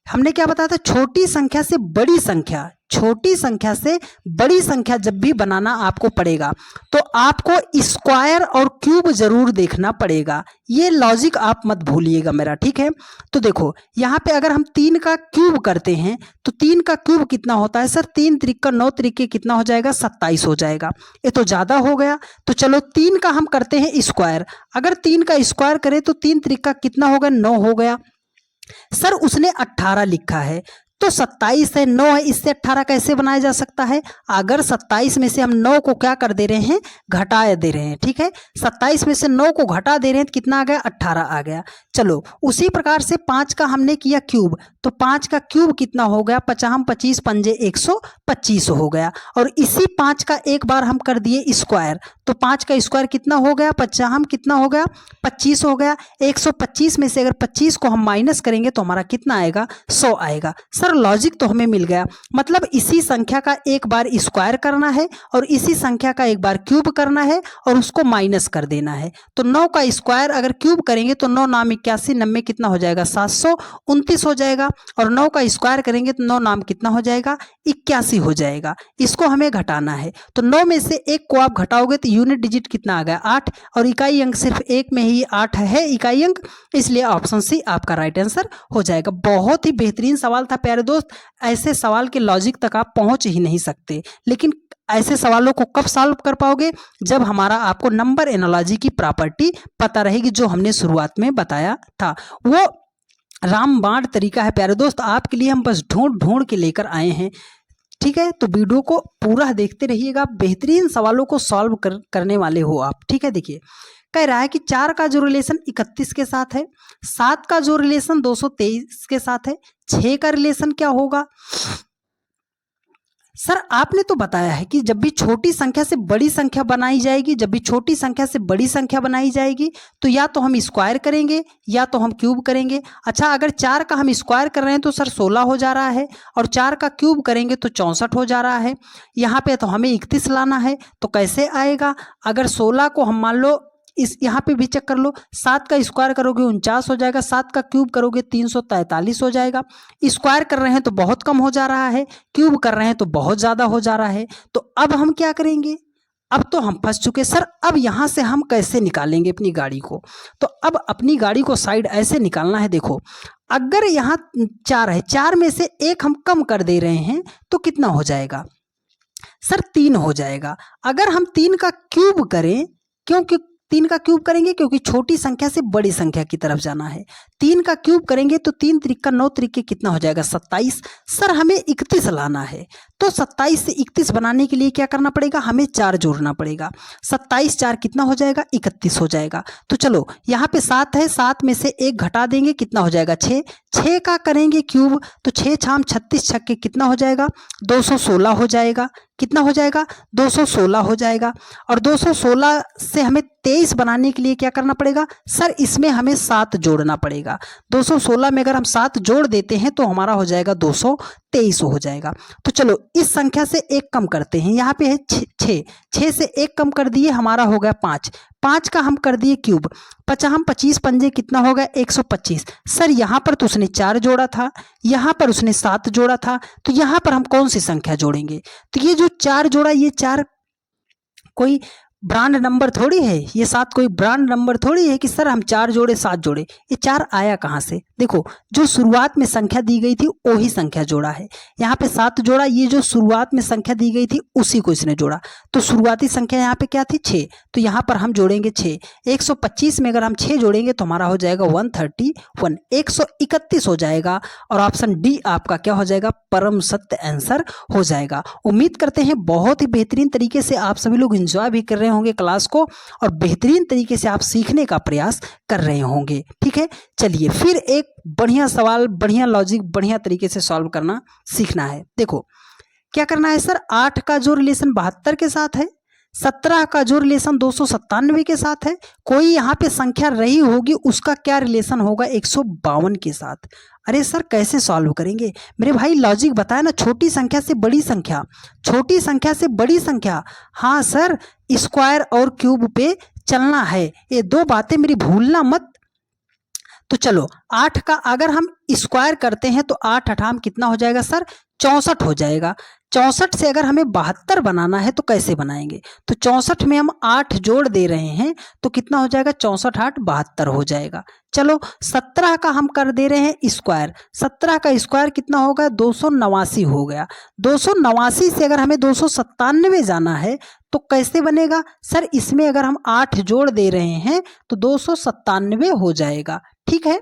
हमने क्या बताया था, छोटी संख्या से बड़ी संख्या, छोटी संख्या से बड़ी संख्या जब भी बनाना आपको पड़ेगा तो आपको स्क्वायर और क्यूब जरूर देखना पड़ेगा। ये लॉजिक आप मत भूलिएगा मेरा, ठीक है। तो देखो यहाँ पे अगर हम 3 का क्यूब करते हैं तो 3 का क्यूब कितना होता है सर, 3 त्रिक 9 त्रिक कितना हो जाएगा, 27 हो जाएगा। ये तो ज़्यादा हो गया, तो चलो 3 का हम करते हैं स्क्वायर। अगर 3 का स्क्वायर करें तो 3 त्रिक कितना हो गया, 9 हो गया। सर उसने 18 लिखा है तो 27 है, 9 है, इससे 18 कैसे बनाया जा सकता है, अगर 27 में से हम 9 को क्या कर दे रहे हैं, घटा दे रहे हैं, ठीक है। 27 में से 9 को घटा दे रहे हैं तो कितना आ गया, 18 आ गया। चलो उसी प्रकार से 5 का हमने किया क्यूब, तो 5 का क्यूब कितना हो गया, 50 25 पंजे 125 हो गया। और इसी 5 का एक बार हम कर दिए स्क्वायर, तो 5 का स्क्वायर कितना हो गया, 50 कितना हो गया, 25 हो गया। 125 में से अगर 25 को हम माइनस करेंगे तो हमारा कितना आएगा, 100 आएगा। सर लॉजिक तो हमें मिल गया, मतलब इसी संख्या का एक बार स्क्वायर करना है और इसी संख्या का एक बार क्यूब करना है और उसको माइनस कर देना है। तो 9 का स्क्वायर अगर क्यूब करेंगे तो 9 नाम 81, 90 कितना हो जाएगा, 729 हो जाएगा। और 9 का स्क्वायर करेंगे तो 9 नाम कितना हो जाएगा, 81 हो जाएगा। इसको हमें घटाना है, तो 9 में से 1 को आप घटाओगे तो यूनिट डिजिट कितना आ गया, 8, और इकाई अंक सिर्फ एक में ही 8 है इकाई अंक, इसलिए ऑप्शन सी आपका राइट आंसर हो जाएगा। बहुत ही बेहतरीन सवाल था प्यारे दोस्त, ऐसे सवाल के लॉजिक तक आप पहुंच ही नहीं सकते, लेकिन ऐसे सवालों को कब सॉल्व कर पाओगे, जब हमारा आपको नंबर एनालॉजी की प्रॉपर्टी पता रहेगी, जो हमने शुरुआत में बताया था। वो रामबाण तरीका है प्यारे दोस्त, आपके लिए हम बस ढूंढ के लेकर आए हैं, ठीक है। तो वीडियो को पूरा देखते रहिएगा, बेहतरीन सवालों को सॉल्व करने वाले हो आप, ठीक है। देखिए कह रहा है कि 4 का जो रिलेशन 31 के साथ है, 7 का जो रिलेशन 223 के साथ है, 6 का रिलेशन क्या होगा। सर आपने तो बताया है कि जब भी छोटी संख्या से बड़ी संख्या बनाई जाएगी, जब भी छोटी संख्या से बड़ी संख्या बनाई जाएगी तो या तो हम स्क्वायर करेंगे या तो हम क्यूब करेंगे। अच्छा अगर 4 का हम स्क्वायर कर रहे हैं तो सर 16 हो जा रहा है, और 4 का क्यूब करेंगे तो 64 हो जा रहा है। यहाँ पे तो हमें 31 लाना है, तो कैसे आएगा, अगर 16 को हम मान लो इस यहाँ पे भी चेक कर लो, 7 का स्क्वायर करोगे 49 हो जाएगा, 7 का क्यूब करोगे 343 हो जाएगा। स्क्वायर कर रहे हैं तो बहुत कम हो जा रहा है, क्यूब कर रहे हैं तो बहुत ज़्यादा हो जा रहा है। तो अब हम क्या करेंगे, अब तो हम फंस चुके सर, अब यहाँ से हम कैसे निकालेंगे अपनी गाड़ी को। तो अब अपनी गाड़ी को साइड ऐसे निकालना है, देखो अगर यहाँ 4 है, 4 में से 1 हम कम कर दे रहे हैं तो कितना हो जाएगा सर, 3 हो जाएगा। अगर हम 3 का क्यूब करें, क्योंकि 3 का क्यूब करेंगे क्योंकि छोटी संख्या से बड़ी संख्या की तरफ जाना है, 3 का क्यूब करेंगे तो 3 त्रिक 9 त्रिक कितना हो जाएगा, 27। सर हमें 31 लाना है, तो 27 से 31 बनाने के लिए क्या करना पड़ेगा, हमें 4 जोड़ना पड़ेगा। 27 4 कितना हो जाएगा, 31 हो जाएगा। तो चलो यहाँ पे 7 है, 7 में से 1 घटा देंगे, कितना हो जाएगा, 6। 6 का करेंगे क्यूब तो 6 छाम 36 छक्के कितना हो जाएगा, 216 हो जाएगा। कितना हो जाएगा, 216 हो जाएगा। और 216 से हमें 23 बनाने के लिए क्या करना पड़ेगा सर, इसमें हमें 7 जोड़ना पड़ेगा। 216 में अगर हम 7 जोड़ देते हैं तो हमारा हो जाएगा 223 हो जाएगा। तो चलो इस संख्या से 1 कम करते हैं, यहाँ पे है 6, 6 से 1 कम कर दिए, हमारा हो गया 5। 5 का हम कर दिए क्यूब, 50 25 पंजे कितना हो गया, 125। सर यहाँ पर तो उसने 4 जोड़ा था, यहाँ पर उसने 7 जोड़ा था, तो यहाँ पर हम कौन सी संख्या जोड़ेंगे। तो ये जो 4 जोड़ा, ये 4 कोई ब्रांड नंबर थोड़ी है, ये 7 कोई ब्रांड नंबर थोड़ी है कि सर हम 4 जोड़े 7 जोड़े। ये 4 आया कहाँ से, देखो जो शुरुआत में संख्या दी गई थी वही संख्या जोड़ा है। यहाँ पे 7 जोड़ा, ये जो शुरुआत में संख्या दी गई थी उसी को इसने जोड़ा। तो शुरुआती संख्या यहाँ पे क्या थी, 6, तो यहाँ पर हम जोड़ेंगे 6। 125 में अगर हम 6 जोड़ेंगे तो हमारा हो जाएगा 131, 131 हो जाएगा। और ऑप्शन डी आपका क्या हो जाएगा, परम सत्य आंसर हो जाएगा। उम्मीद करते हैं बहुत ही बेहतरीन तरीके से आप सभी लोग एंजॉय भी कर रहे होंगे क्लास को, और बेहतरीन तरीके से आप सीखने का प्रयास कर रहे होंगे, ठीक है। चलिए फिर एक बढ़िया सवाल, बढ़िया लॉजिक, बढ़िया तरीके से सॉल्व करना सीखना है। देखो क्या करना है सर, 8 का जो रिलेशन 72 के साथ है, 17 का जो रिलेशन 297 के साथ है, कोई यहाँ पे संख्या रही होगी उसका क्या रिलेशन होगा 152 के साथ। अरे सर कैसे सॉल्व करेंगे मेरे भाई, लॉजिक बताया ना, छोटी संख्या से बड़ी संख्या, छोटी संख्या से बड़ी संख्या। हाँ सर, स्क्वायर और क्यूब पे चलना है, ये दो बातें मेरी भूलना मत। तो चलो 8 का अगर हम स्क्वायर करते हैं तो 8 अठाम कितना हो जाएगा सर, 64 हो जाएगा। 64 से अगर हमें 72 बनाना है तो कैसे बनाएंगे, तो 64 में हम 8 जोड़ दे रहे हैं तो कितना हो जाएगा, 64 8 72 हो जाएगा। चलो 17 का हम कर दे रहे हैं स्क्वायर, 17 का स्क्वायर कितना होगा, 289 हो गया। 289 से अगर हमें 297 जाना है तो कैसे बनेगा सर, इसमें अगर हम 8 जोड़ दे रहे हैं तो 297 हो जाएगा। ठीक है,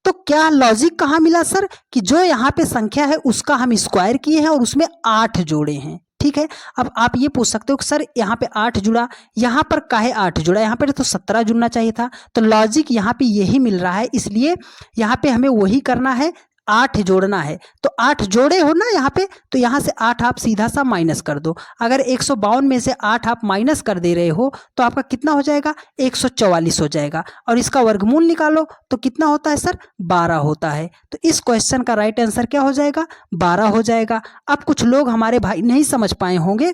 तो क्या लॉजिक कहाँ मिला सर, कि जो यहाँ पे संख्या है उसका हम स्क्वायर किए हैं और उसमें 8 जोड़े हैं। ठीक है, अब आप ये पूछ सकते हो कि सर यहाँ पे 8 जुड़ा, यहाँ पर काहे 8 जुड़ा, यहाँ पे तो 17 जुड़ना चाहिए था। तो लॉजिक यहाँ पे यही मिल रहा है, इसलिए यहाँ पे हमें वही करना है, 8 जोड़ना है। तो 8 जोड़े हो ना यहाँ पे, तो यहाँ से 8 आप सीधा सा माइनस कर दो। अगर 152 में से 8 आप माइनस कर दे रहे हो तो आपका कितना हो जाएगा, 144 हो जाएगा। और इसका वर्गमूल निकालो तो कितना होता है सर, 12 होता है। तो इस क्वेश्चन का राइट आंसर क्या हो जाएगा, 12 हो जाएगा। अब कुछ लोग हमारे भाई नहीं समझ पाए होंगे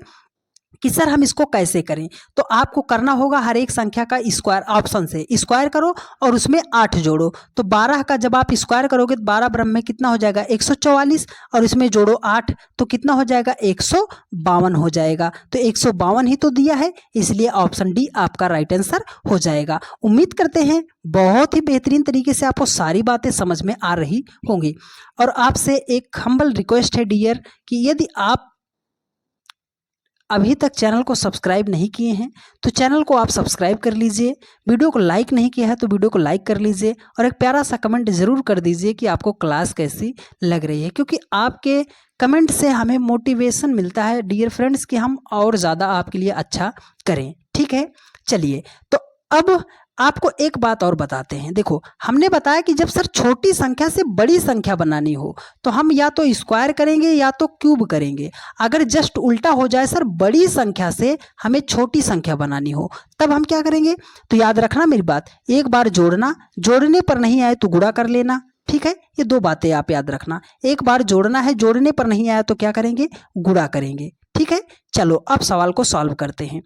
कि सर हम इसको कैसे करें, तो आपको करना होगा हर एक संख्या का स्क्वायर, ऑप्शन से स्क्वायर करो और उसमें 8 जोड़ो। तो 12 का जब आप स्क्वायर करोगे तो 12 ब्रह्म में कितना हो जाएगा, 144, और इसमें जोड़ो 8 तो कितना हो जाएगा, 152 हो जाएगा। तो 152 ही तो दिया है, इसलिए ऑप्शन डी आपका राइट आंसर हो जाएगा। उम्मीद करते हैं बहुत ही बेहतरीन तरीके से आपको सारी बातें समझ में आ रही होंगी। और आपसे एक हम्बल रिक्वेस्ट है डियर, कि यदि आप अभी तक चैनल को सब्सक्राइब नहीं किए हैं तो चैनल को आप सब्सक्राइब कर लीजिए, वीडियो को लाइक नहीं किया है तो वीडियो को लाइक कर लीजिए, और एक प्यारा सा कमेंट ज़रूर कर दीजिए कि आपको क्लास कैसी लग रही है, क्योंकि आपके कमेंट से हमें मोटिवेशन मिलता है डियर फ्रेंड्स कि हम और ज़्यादा आपके लिए अच्छा करें। ठीक है, चलिए तो अब आपको एक बात और बताते हैं। देखो हमने बताया कि जब सर छोटी संख्या से बड़ी संख्या बनानी हो तो हम या तो स्क्वायर करेंगे या तो क्यूब करेंगे। अगर जस्ट उल्टा हो जाए सर, बड़ी संख्या से हमें छोटी संख्या बनानी हो तब हम क्या करेंगे, तो याद रखना मेरी बात, एक बार जोड़ना, जोड़ने पर नहीं आए तो गुणा कर लेना। ठीक है, ये दो बातें आप याद रखना, एक बार जोड़ना है, जोड़ने पर नहीं आया तो क्या करेंगे, गुणा करेंगे। ठीक है, चलो अब सवाल को सॉल्व करते हैं।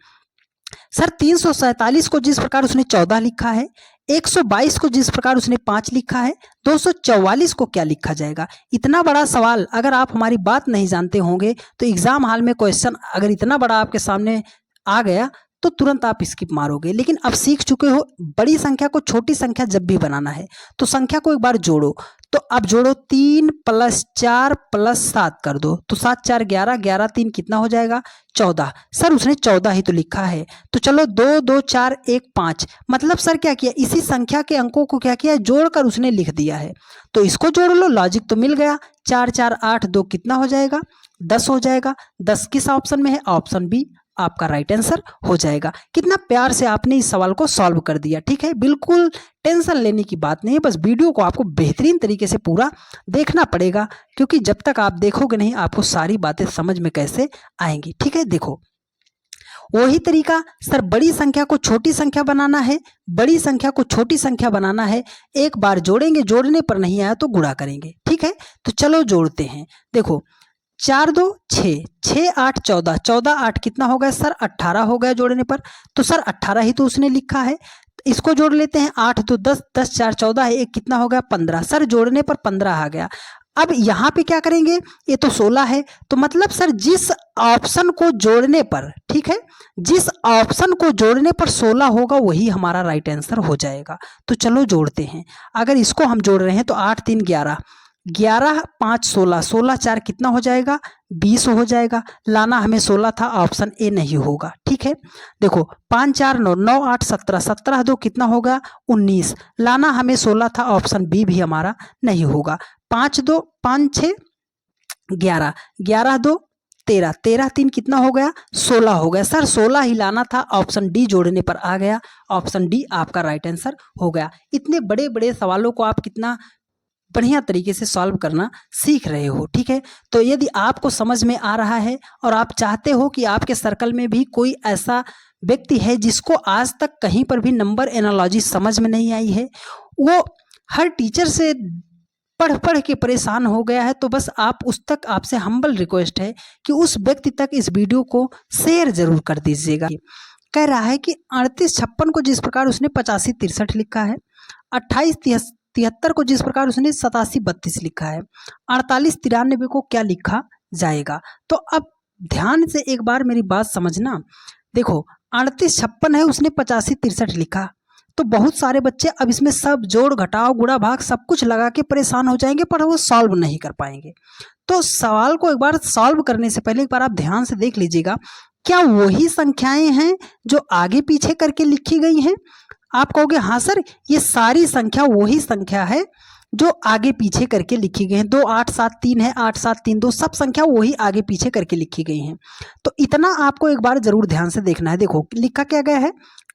सर 347 को जिस प्रकार उसने 14 लिखा है, 122 को जिस प्रकार उसने 5 लिखा है, 244 को क्या लिखा जाएगा। इतना बड़ा सवाल अगर आप हमारी बात नहीं जानते होंगे तो एग्जाम हॉल में क्वेश्चन अगर इतना बड़ा आपके सामने आ गया तो तुरंत आप स्किप मारोगे। लेकिन अब सीख चुके हो बड़ी संख्या को छोटी संख्या जब भी बनाना है तो संख्या को एक बार जोड़ो। तो अब जोड़ो, 3 + 4 + 7 कर दो, तो 7 4 11, 11 3 कितना हो जाएगा, 14। सर उसने 14 ही तो लिखा है, तो चलो 2 2 4 1 5, मतलब सर क्या किया, इसी संख्या के अंकों को क्या किया, जोड़कर उसने लिख दिया है। तो इसको जोड़ लो, लॉजिक तो मिल गया। 4 4 8 2 कितना हो जाएगा, 10 हो जाएगा। 10 किस ऑप्शन में है, ऑप्शन बी आपका राइट आंसर हो जाएगा। कितना प्यार से आपने इस सवाल को सॉल्व कर दिया। ठीक है, बिल्कुल टेंशन लेने की बात नहीं है, बस वीडियो को आपको बेहतरीन तरीके से पूरा देखना पड़ेगा, क्योंकि जब तक आप देखोगे नहीं आपको सारी बातें समझ में कैसे आएंगी। ठीक है, देखो वही तरीका, सर बड़ी संख्या को छोटी संख्या बनाना है, बड़ी संख्या को छोटी संख्या बनाना है, एक बार जोड़ेंगे, जोड़ने पर नहीं आया तो गुणा करेंगे। ठीक है, तो चलो जोड़ते हैं। देखो 4 2 6, 6 8 14, 14 8 कितना हो गया सर, 18 हो गया जोड़ने पर। तो सर 18 ही तो उसने लिखा है, इसको जोड़ लेते हैं। 8 2 10, 10 4 14 है, एक कितना हो गया 15। सर जोड़ने पर 15 आ गया। अब यहाँ पे क्या करेंगे, ये तो 16 है, तो मतलब सर जिस ऑप्शन को जोड़ने पर, ठीक है, जिस ऑप्शन को जोड़ने पर 16 होगा वही हमारा राइट आंसर हो जाएगा। तो चलो जोड़ते हैं। अगर इसको हम जोड़ रहे हैं तो 8 3 11, 11 5 16, 16 4 कितना हो जाएगा, 20 हो जाएगा। लाना हमें 16 था, ऑप्शन ए नहीं होगा। ठीक है, देखो 5 4 9, 9 8 17, 17 2 कितना होगा, 19। लाना हमें 16 था, ऑप्शन बी भी हमारा नहीं होगा। 5 2 5 6 11, 11 2 13, 13 3 कितना हो गया, 16 हो गया। सर 16 ही लाना था, ऑप्शन डी जोड़ने पर आ गया। ऑप्शन डी आपका राइट आंसर हो गया। इतने बड़े बड़े सवालों को आप कितना बढ़िया तरीके से सॉल्व करना सीख रहे हो। ठीक है, तो यदि आपको समझ में आ रहा है और आप चाहते हो कि आपके सर्कल में भी कोई ऐसा व्यक्ति है जिसको आज तक कहीं पर भी नंबर एनालॉजी समझ में नहीं आई है, वो हर टीचर से पढ़ पढ़ के परेशान हो गया है, तो बस आप उस तक आपसे हम्बल रिक्वेस्ट है कि उस व्यक्ति तक इस वीडियो को शेयर जरूर कर दीजिएगा। कह रहा है कि 3856 को जिस प्रकार उसने 8563 लिखा है, 2873 को जिस प्रकार उसने 8732 लिखा है, 4893 को क्या लिखा जाएगा। तो अब ध्यान से एक बार मेरी बात समझना। देखो 3856 है, उसने 8563 लिखा, तो बहुत सारे बच्चे अब इसमें सब जोड़ घटाव गुणा भाग सब कुछ लगा के परेशान हो जाएंगे, पर वो सॉल्व नहीं कर पाएंगे। तो सवाल को एक बार सॉल्व करने से पहले एक बार आप ध्यान से देख लीजिएगा, क्या वही संख्याएं हैं जो आगे पीछे करके लिखी गई हैं? आप कहोगे हाँ सर, ये सारी संख्या वही संख्या है जो आगे पीछे करके लिखी गई हैं। 2873 है, 8732, सब संख्या वही आगे पीछे करके लिखी गई हैं। तो इतना आपको एक बार जरूर ध्यान से देखना है। देखो लिखा क्या गया है,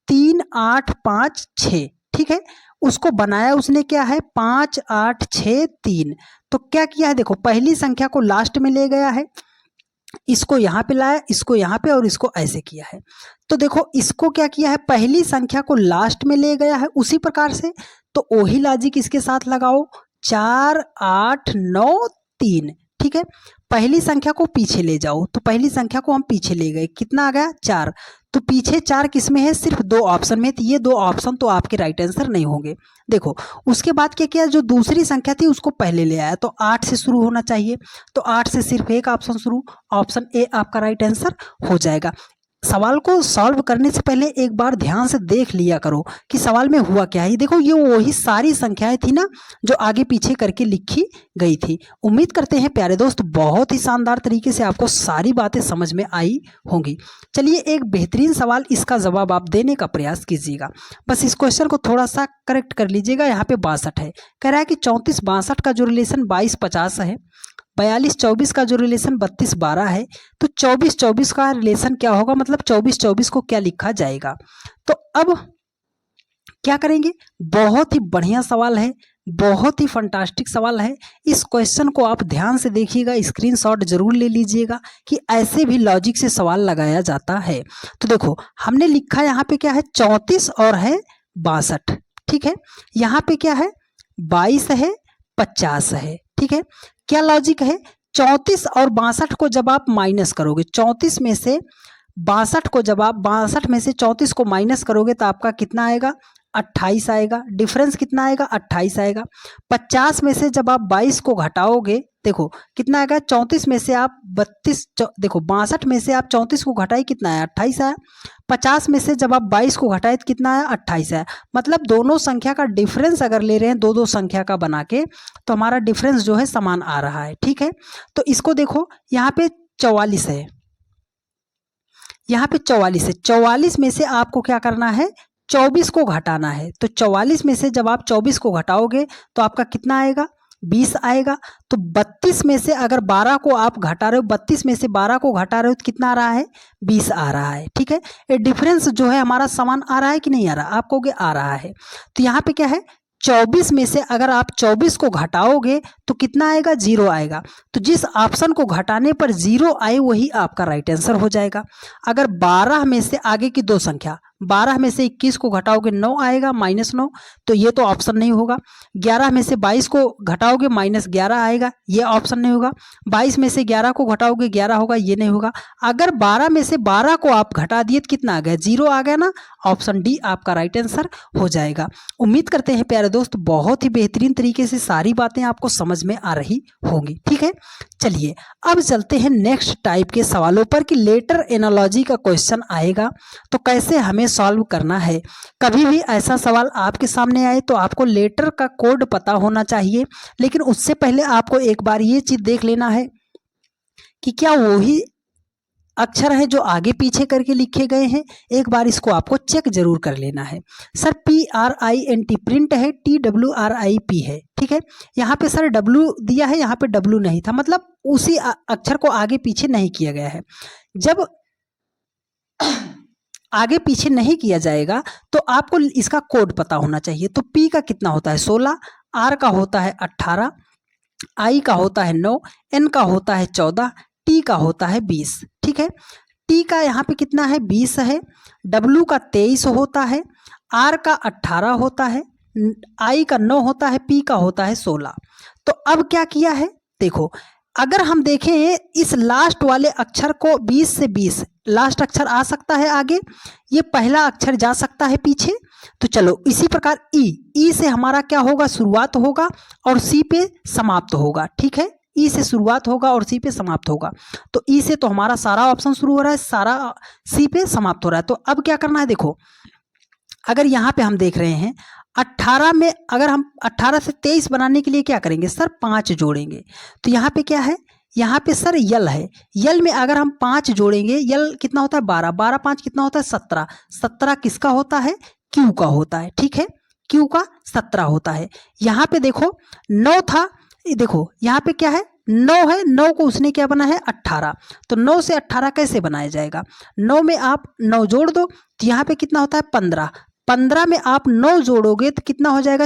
3 8 5 6। ठीक है, उसको बनाया उसने क्या है, 5 8 6 3। तो क्या किया है, देखो पहली संख्या को लास्ट में ले गया है, इसको यहाँ पे लाया, इसको यहाँ पे, और इसको ऐसे किया है। तो देखो इसको क्या किया है, पहली संख्या को लास्ट में ले गया है, उसी प्रकार से तो वही लॉजिक इसके साथ लगाओ, 4 8 9 3। ठीक है, पहली संख्या को पीछे ले जाओ, तो पहली संख्या को हम पीछे ले गए, कितना आ गया 4। तो पीछे 4 किस में है, सिर्फ 2 ऑप्शन में, तो ये 2 ऑप्शन तो आपके राइट आंसर नहीं होंगे। देखो उसके बाद क्या किया, जो दूसरी संख्या थी उसको पहले ले आया, तो 8 से शुरू होना चाहिए, तो 8 से सिर्फ एक ऑप्शन शुरू, ऑप्शन ए आपका राइट आंसर हो जाएगा। सवाल को सॉल्व करने से पहले एक बार ध्यान से देख लिया करो कि सवाल में हुआ क्या है। देखो ये वही सारी संख्याएं थी ना जो आगे पीछे करके लिखी गई थी। उम्मीद करते हैं प्यारे दोस्त बहुत ही शानदार तरीके से आपको सारी बातें समझ में आई होंगी। चलिए एक बेहतरीन सवाल, इसका जवाब आप देने का प्रयास कीजिएगा। बस इस क्वेश्चन को थोड़ा सा करेक्ट कर लीजिएगा। यहाँ पे 62 है, कह रहा है कि 34 62 का जो रिलेशन 22 50 है, 42 24 का जो रिलेशन 32 12 है, तो 24 24 का रिलेशन क्या होगा, मतलब 24 24 को क्या लिखा जाएगा। तो अब क्या करेंगे, बहुत ही बढ़िया सवाल है, बहुत ही फंटास्टिक सवाल है। इस क्वेश्चन को आप ध्यान से देखिएगा, स्क्रीनशॉट जरूर ले लीजिएगा कि ऐसे भी लॉजिक से सवाल लगाया जाता है। तो देखो हमने लिखा यहाँ पे क्या है, 34 और है 62। ठीक है, यहाँ पे क्या है, 22 है 50 है। ठीक है, क्या लॉजिक है, 34 और 62 को जब आप माइनस करोगे, 34 में से 62 को जब आप 62 में से 34 को माइनस करोगे तो आपका कितना आएगा, 28 आएगा। डिफरेंस कितना आएगा, 28 आएगा। 50 में से जब आप 22 को घटाओगे, देखो कितना आएगा, 34 में से आप 32, देखो 62 में से आप 34 को घटाई, कितना आया, 28 आया। 50 में से जब आप 22 को घटाए तो कितना आया, 28 आया। मतलब दोनों संख्या का डिफरेंस अगर ले रहे हैं दो संख्या का बना के, तो हमारा डिफरेंस जो है समान आ रहा है। ठीक है, तो इसको देखो यहाँ पे 44 है, यहाँ पे 44 है, 44 में से आपको क्या करना है, 24 को घटाना है। तो 44 में से जब आप 24 को घटाओगे तो आपका कितना आएगा, 20 आएगा। तो 32 में से अगर 12 को आप घटा रहे हो, 32 में से 12 को घटा रहे हो तो कितना आ रहा है, 20 आ रहा है। ठीक है, ये डिफरेंस जो है हमारा समान आ रहा है कि नहीं आ रहा, आप कहोगे आ रहा है। तो यहाँ पे क्या है, 24 में से अगर आप 24 को घटाओगे तो कितना आएगा, 0 आएगा। तो जिस ऑप्शन को घटाने पर 0 आए वही आपका राइट आंसर हो जाएगा। अगर 12 में से आगे की दो संख्या, 12 में से 21 को घटाओगे 9 आएगा, -9, तो ये तो ऑप्शन नहीं होगा। 11 में से 22 को घटाओगे -11 आएगा, ये ऑप्शन नहीं होगा। 22 में से 11 को घटाओगे 11 होगा, ये नहीं होगा। अगर 12 में से 12 को आप घटा दिए तो कितना आ गया, 0 आ गया ना, ऑप्शन डी आपका राइट आंसर हो जाएगा। उम्मीद करते हैं प्यारे दोस्त बहुत ही बेहतरीन तरीके से सारी बातें आपको समझ में आ रही होंगी। ठीक है, चलिए अब चलते हैं नेक्स्ट टाइप के सवालों पर कि लेटर एनालॉजी का क्वेश्चन आएगा तो कैसे हमें सॉल्व करना है। कभी भी ऐसा सवाल आपके सामने आए तो आपको लेटर का कोड पता होना चाहिए, लेकिन उससे पहले आपको एक बार ये चीज देख लेना है कि क्या वही अक्षर है जो आगे पीछे करके लिखे गए हैं। एक बार इसको आपको चेक जरूर कर लेना है। सर PRINT प्रिंट है, TWRIP है। ठीक है, यहाँ पे सर W दिया है, यहाँ पे W नहीं था, मतलब उसी अक्षर को आगे पीछे नहीं किया गया है। जब आगे पीछे नहीं किया जाएगा, तो आपको इसका कोड पता होना चाहिए। तो P का कितना होता है 16, R का होता है 18, I का होता है 9, N का होता है 14, T का होता है 20। ठीक है, T का यहाँ पे कितना है 20 है, W का 23 होता है, R का 18 होता है, I का 9 होता है, P का होता है 16। तो अब क्या किया है देखो, अगर हम देखें इस लास्ट वाले अक्षर को 20 से 20 लास्ट अक्षर आ सकता है आगे, ये पहला अक्षर जा सकता है पीछे। तो चलो इसी प्रकार ई से हमारा क्या होगा शुरुआत होगा और सी पे समाप्त होगा। ठीक है, ई से शुरुआत होगा और सी पे समाप्त होगा। तो ई से तो हमारा सारा ऑप्शन शुरू हो रहा है, सारा सी पे समाप्त हो रहा है। तो अब क्या करना है देखो, अगर यहाँ पे हम देख रहे हैं 18 में, अगर हम 18 से 23 बनाने के लिए क्या करेंगे सर 5 जोड़ेंगे। तो यहाँ पे क्या है, यहाँ पे सर यल है, यल में अगर हम 5 जोड़ेंगे, यल कितना होता है 12, 12 5 कितना होता है 17, 17 किसका होता है क्यू का होता है। ठीक है, क्यू का 17 होता है। यहाँ पे देखो 9 था, देखो यहाँ पे क्या है 9 है, 9 को उसने क्या बना है 18। तो 9 से 18 कैसे बनाया जाएगा, 9 में आप 9 जोड़ दो, तो यहाँ पे कितना होता है 15, 15 में आप 9 जोड़ोगे तो कितना हो जाएगा,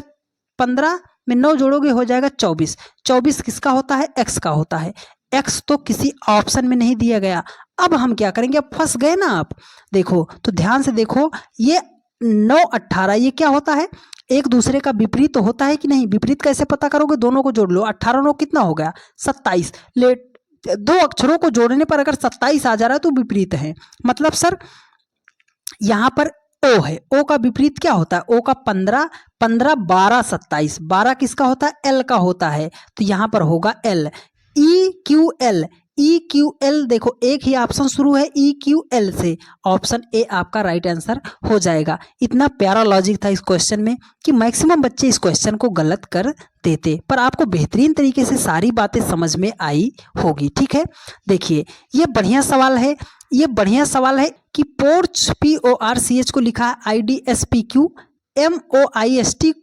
15 में 9 जोड़ोगे हो जाएगा 24, 24 किसका होता है एक्स का होता है। एक्स तो किसी ऑप्शन में नहीं दिया गया। अब हम क्या करेंगे, अब फंस गए ना आप। देखो तो ध्यान से देखो, ये 9 18 ये क्या होता है एक दूसरे का विपरीत होता है कि नहीं, विपरीत कैसे पता करोगे, दोनों को जोड़ लो, 18 9 कितना हो गया 27। ले दो अक्षरों को जोड़ने पर अगर 27 आ जा रहा है तो विपरीत है। मतलब सर यहाँ पर ओ है, ओ का विपरीत क्या होता है, ओ का 15, 15 12 27, 12 किसका होता है एल का होता है। तो यहाँ पर होगा L, E Q L, E Q L देखो एक ही ऑप्शन शुरू है ई क्यू एल से, ऑप्शन ए आपका राइट आंसर हो जाएगा। इतना प्यारा लॉजिक था इस क्वेश्चन में कि मैक्सिमम बच्चे इस क्वेश्चन को गलत कर देते, पर आपको बेहतरीन तरीके से सारी बातें समझ में आई होगी। ठीक है, देखिए ये बढ़िया सवाल है, ये बढ़िया सवाल है कि पोर्च PORCH को लिखा है IDSPQ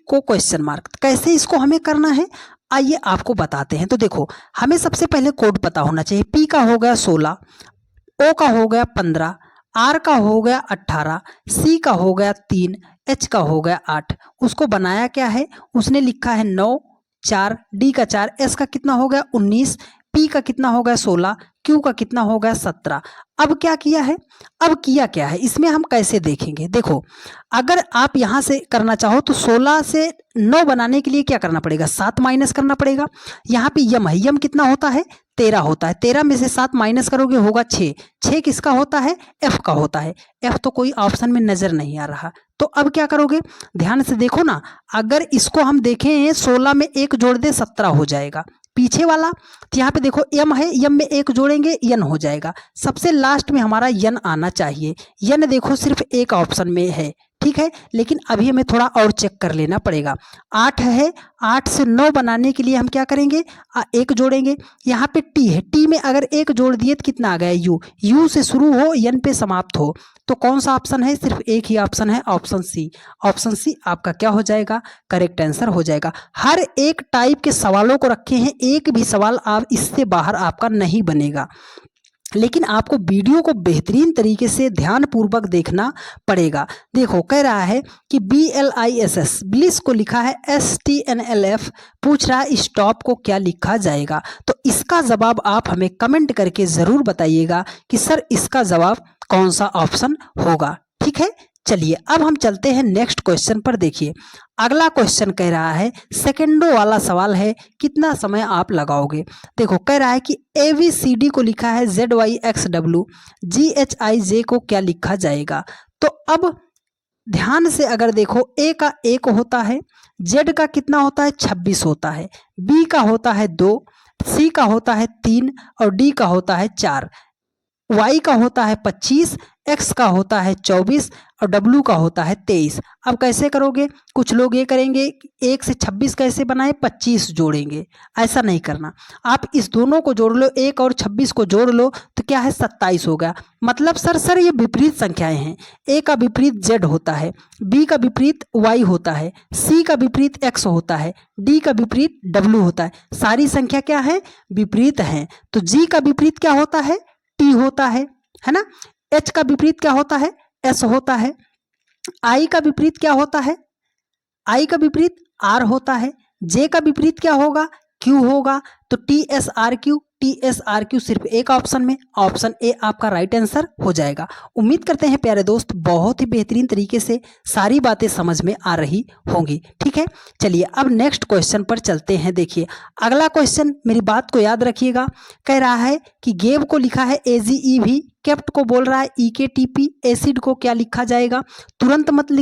को क्वेश्चन मार्क, कैसे इसको हमें करना है आइए आपको बताते हैं। तो देखो हमें सबसे पहले कोड पता होना चाहिए, P का हो गया 16, O का हो गया 15, R का हो गया 18, C का हो गया 3, H का हो गया 8। उसको बनाया क्या है, उसने लिखा है 9 4, D का 4, S का कितना हो गया 19, P का कितना हो गया 16, Q का कितना हो गया 17। अब क्या किया है, अब किया क्या है इसमें हम कैसे देखेंगे, देखो अगर आप यहाँ से करना चाहो तो 16 से 9 बनाने के लिए क्या करना पड़ेगा 7 माइनस करना पड़ेगा। यहाँ पे यम है, यम कितना होता है 13 होता है, 13 में से 7 माइनस करोगे होगा 6, 6 किसका होता है F का होता है, F तो कोई ऑप्शन में नजर नहीं आ रहा। तो अब क्या करोगे ध्यान से देखो ना, अगर इसको हम देखें 16 में 1 जोड़ दे 17 हो जाएगा पीछे वाला। तो यहाँ पे देखो यम है, यम में 1 जोड़ेंगे यन हो जाएगा, सबसे लास्ट में हमारा यन आना चाहिए। यन देखो सिर्फ एक ऑप्शन में है, ठीक है, लेकिन अभी हमें थोड़ा और चेक कर लेना पड़ेगा। 8 है, 8 से 9 बनाने के लिए हम क्या करेंगे 1 जोड़ेंगे। यहाँ पे टी है, टी में अगर 1 जोड़ दिए तो कितना आ गया यू, यू से शुरू हो यन पे समाप्त हो। तो कौन सा ऑप्शन है, सिर्फ एक ही ऑप्शन है ऑप्शन सी। ऑप्शन सी आपका क्या हो जाएगा करेक्ट आंसर हो जाएगा। हर एक टाइप के सवालों को रखे हैं, एक भी सवाल आप इससे बाहर आपका नहीं बनेगा, लेकिन आपको वीडियो को बेहतरीन तरीके से ध्यानपूर्वक देखना पड़ेगा। देखो कह रहा है कि BLISS ब्लिस को लिखा है STNLF, पूछ रहा है स्टॉप को क्या लिखा जाएगा। तो इसका जवाब आप हमें कमेंट करके ज़रूर बताइएगा कि सर इसका जवाब कौन सा ऑप्शन होगा। ठीक है, चलिए अब हम चलते हैं नेक्स्ट क्वेश्चन पर। देखिए अगला क्वेश्चन कह रहा है, सेकेंडो वाला सवाल है, कितना समय आप लगाओगे। देखो कह रहा है कि ABCD को लिखा है ZYXW, GHIJ को क्या लिखा जाएगा। तो अब ध्यान से अगर देखो A का 1 होता है, Z का कितना होता है 26 होता है, B का होता है 2, C का होता है 3 और D का होता है 4, Y का होता है 25, X का होता है 24 और W का होता है 23। अब कैसे करोगे, कुछ लोग ये करेंगे 1 से 26 कैसे बनाए 25 जोड़ेंगे, ऐसा नहीं करना। आप इस दोनों को जोड़ लो, 1 और 26 को जोड़ लो तो क्या है 27 हो गया। मतलब सर ये विपरीत संख्याएं हैं, A का विपरीत Z होता है, B का विपरीत Y होता है, C का विपरीत X होता है, D का विपरीत W होता है। सारी संख्या क्या है विपरीत हैं। तो G का विपरीत क्या होता है T होता है ना, H का विपरीत क्या होता है एस होता है। आई का विपरीत क्या होता है? आई का विपरीत आर होता है। जे का विपरीत क्या होगा? क्यू होगा। तो टी एस आर क्यू सिर्फ एक ऑप्शन में, ऑप्शन ए आपका राइट आंसर हो जाएगा। उम्मीद करते हैं प्यारे दोस्त बहुत ही बेहतरीन तरीके से सारी बातें समझ में आ रही होंगी। ठीक है, चलिए अब नेक्स्ट क्वेश्चन पर चलते हैं। देखिए अगला क्वेश्चन, मेरी बात को याद रखिएगा। कह रहा है कि गेव को लिखा है AGEV, केप्ट को बोल रहा है EKTP, एसिड को क्या लिखा जाएगा? तुरंत मत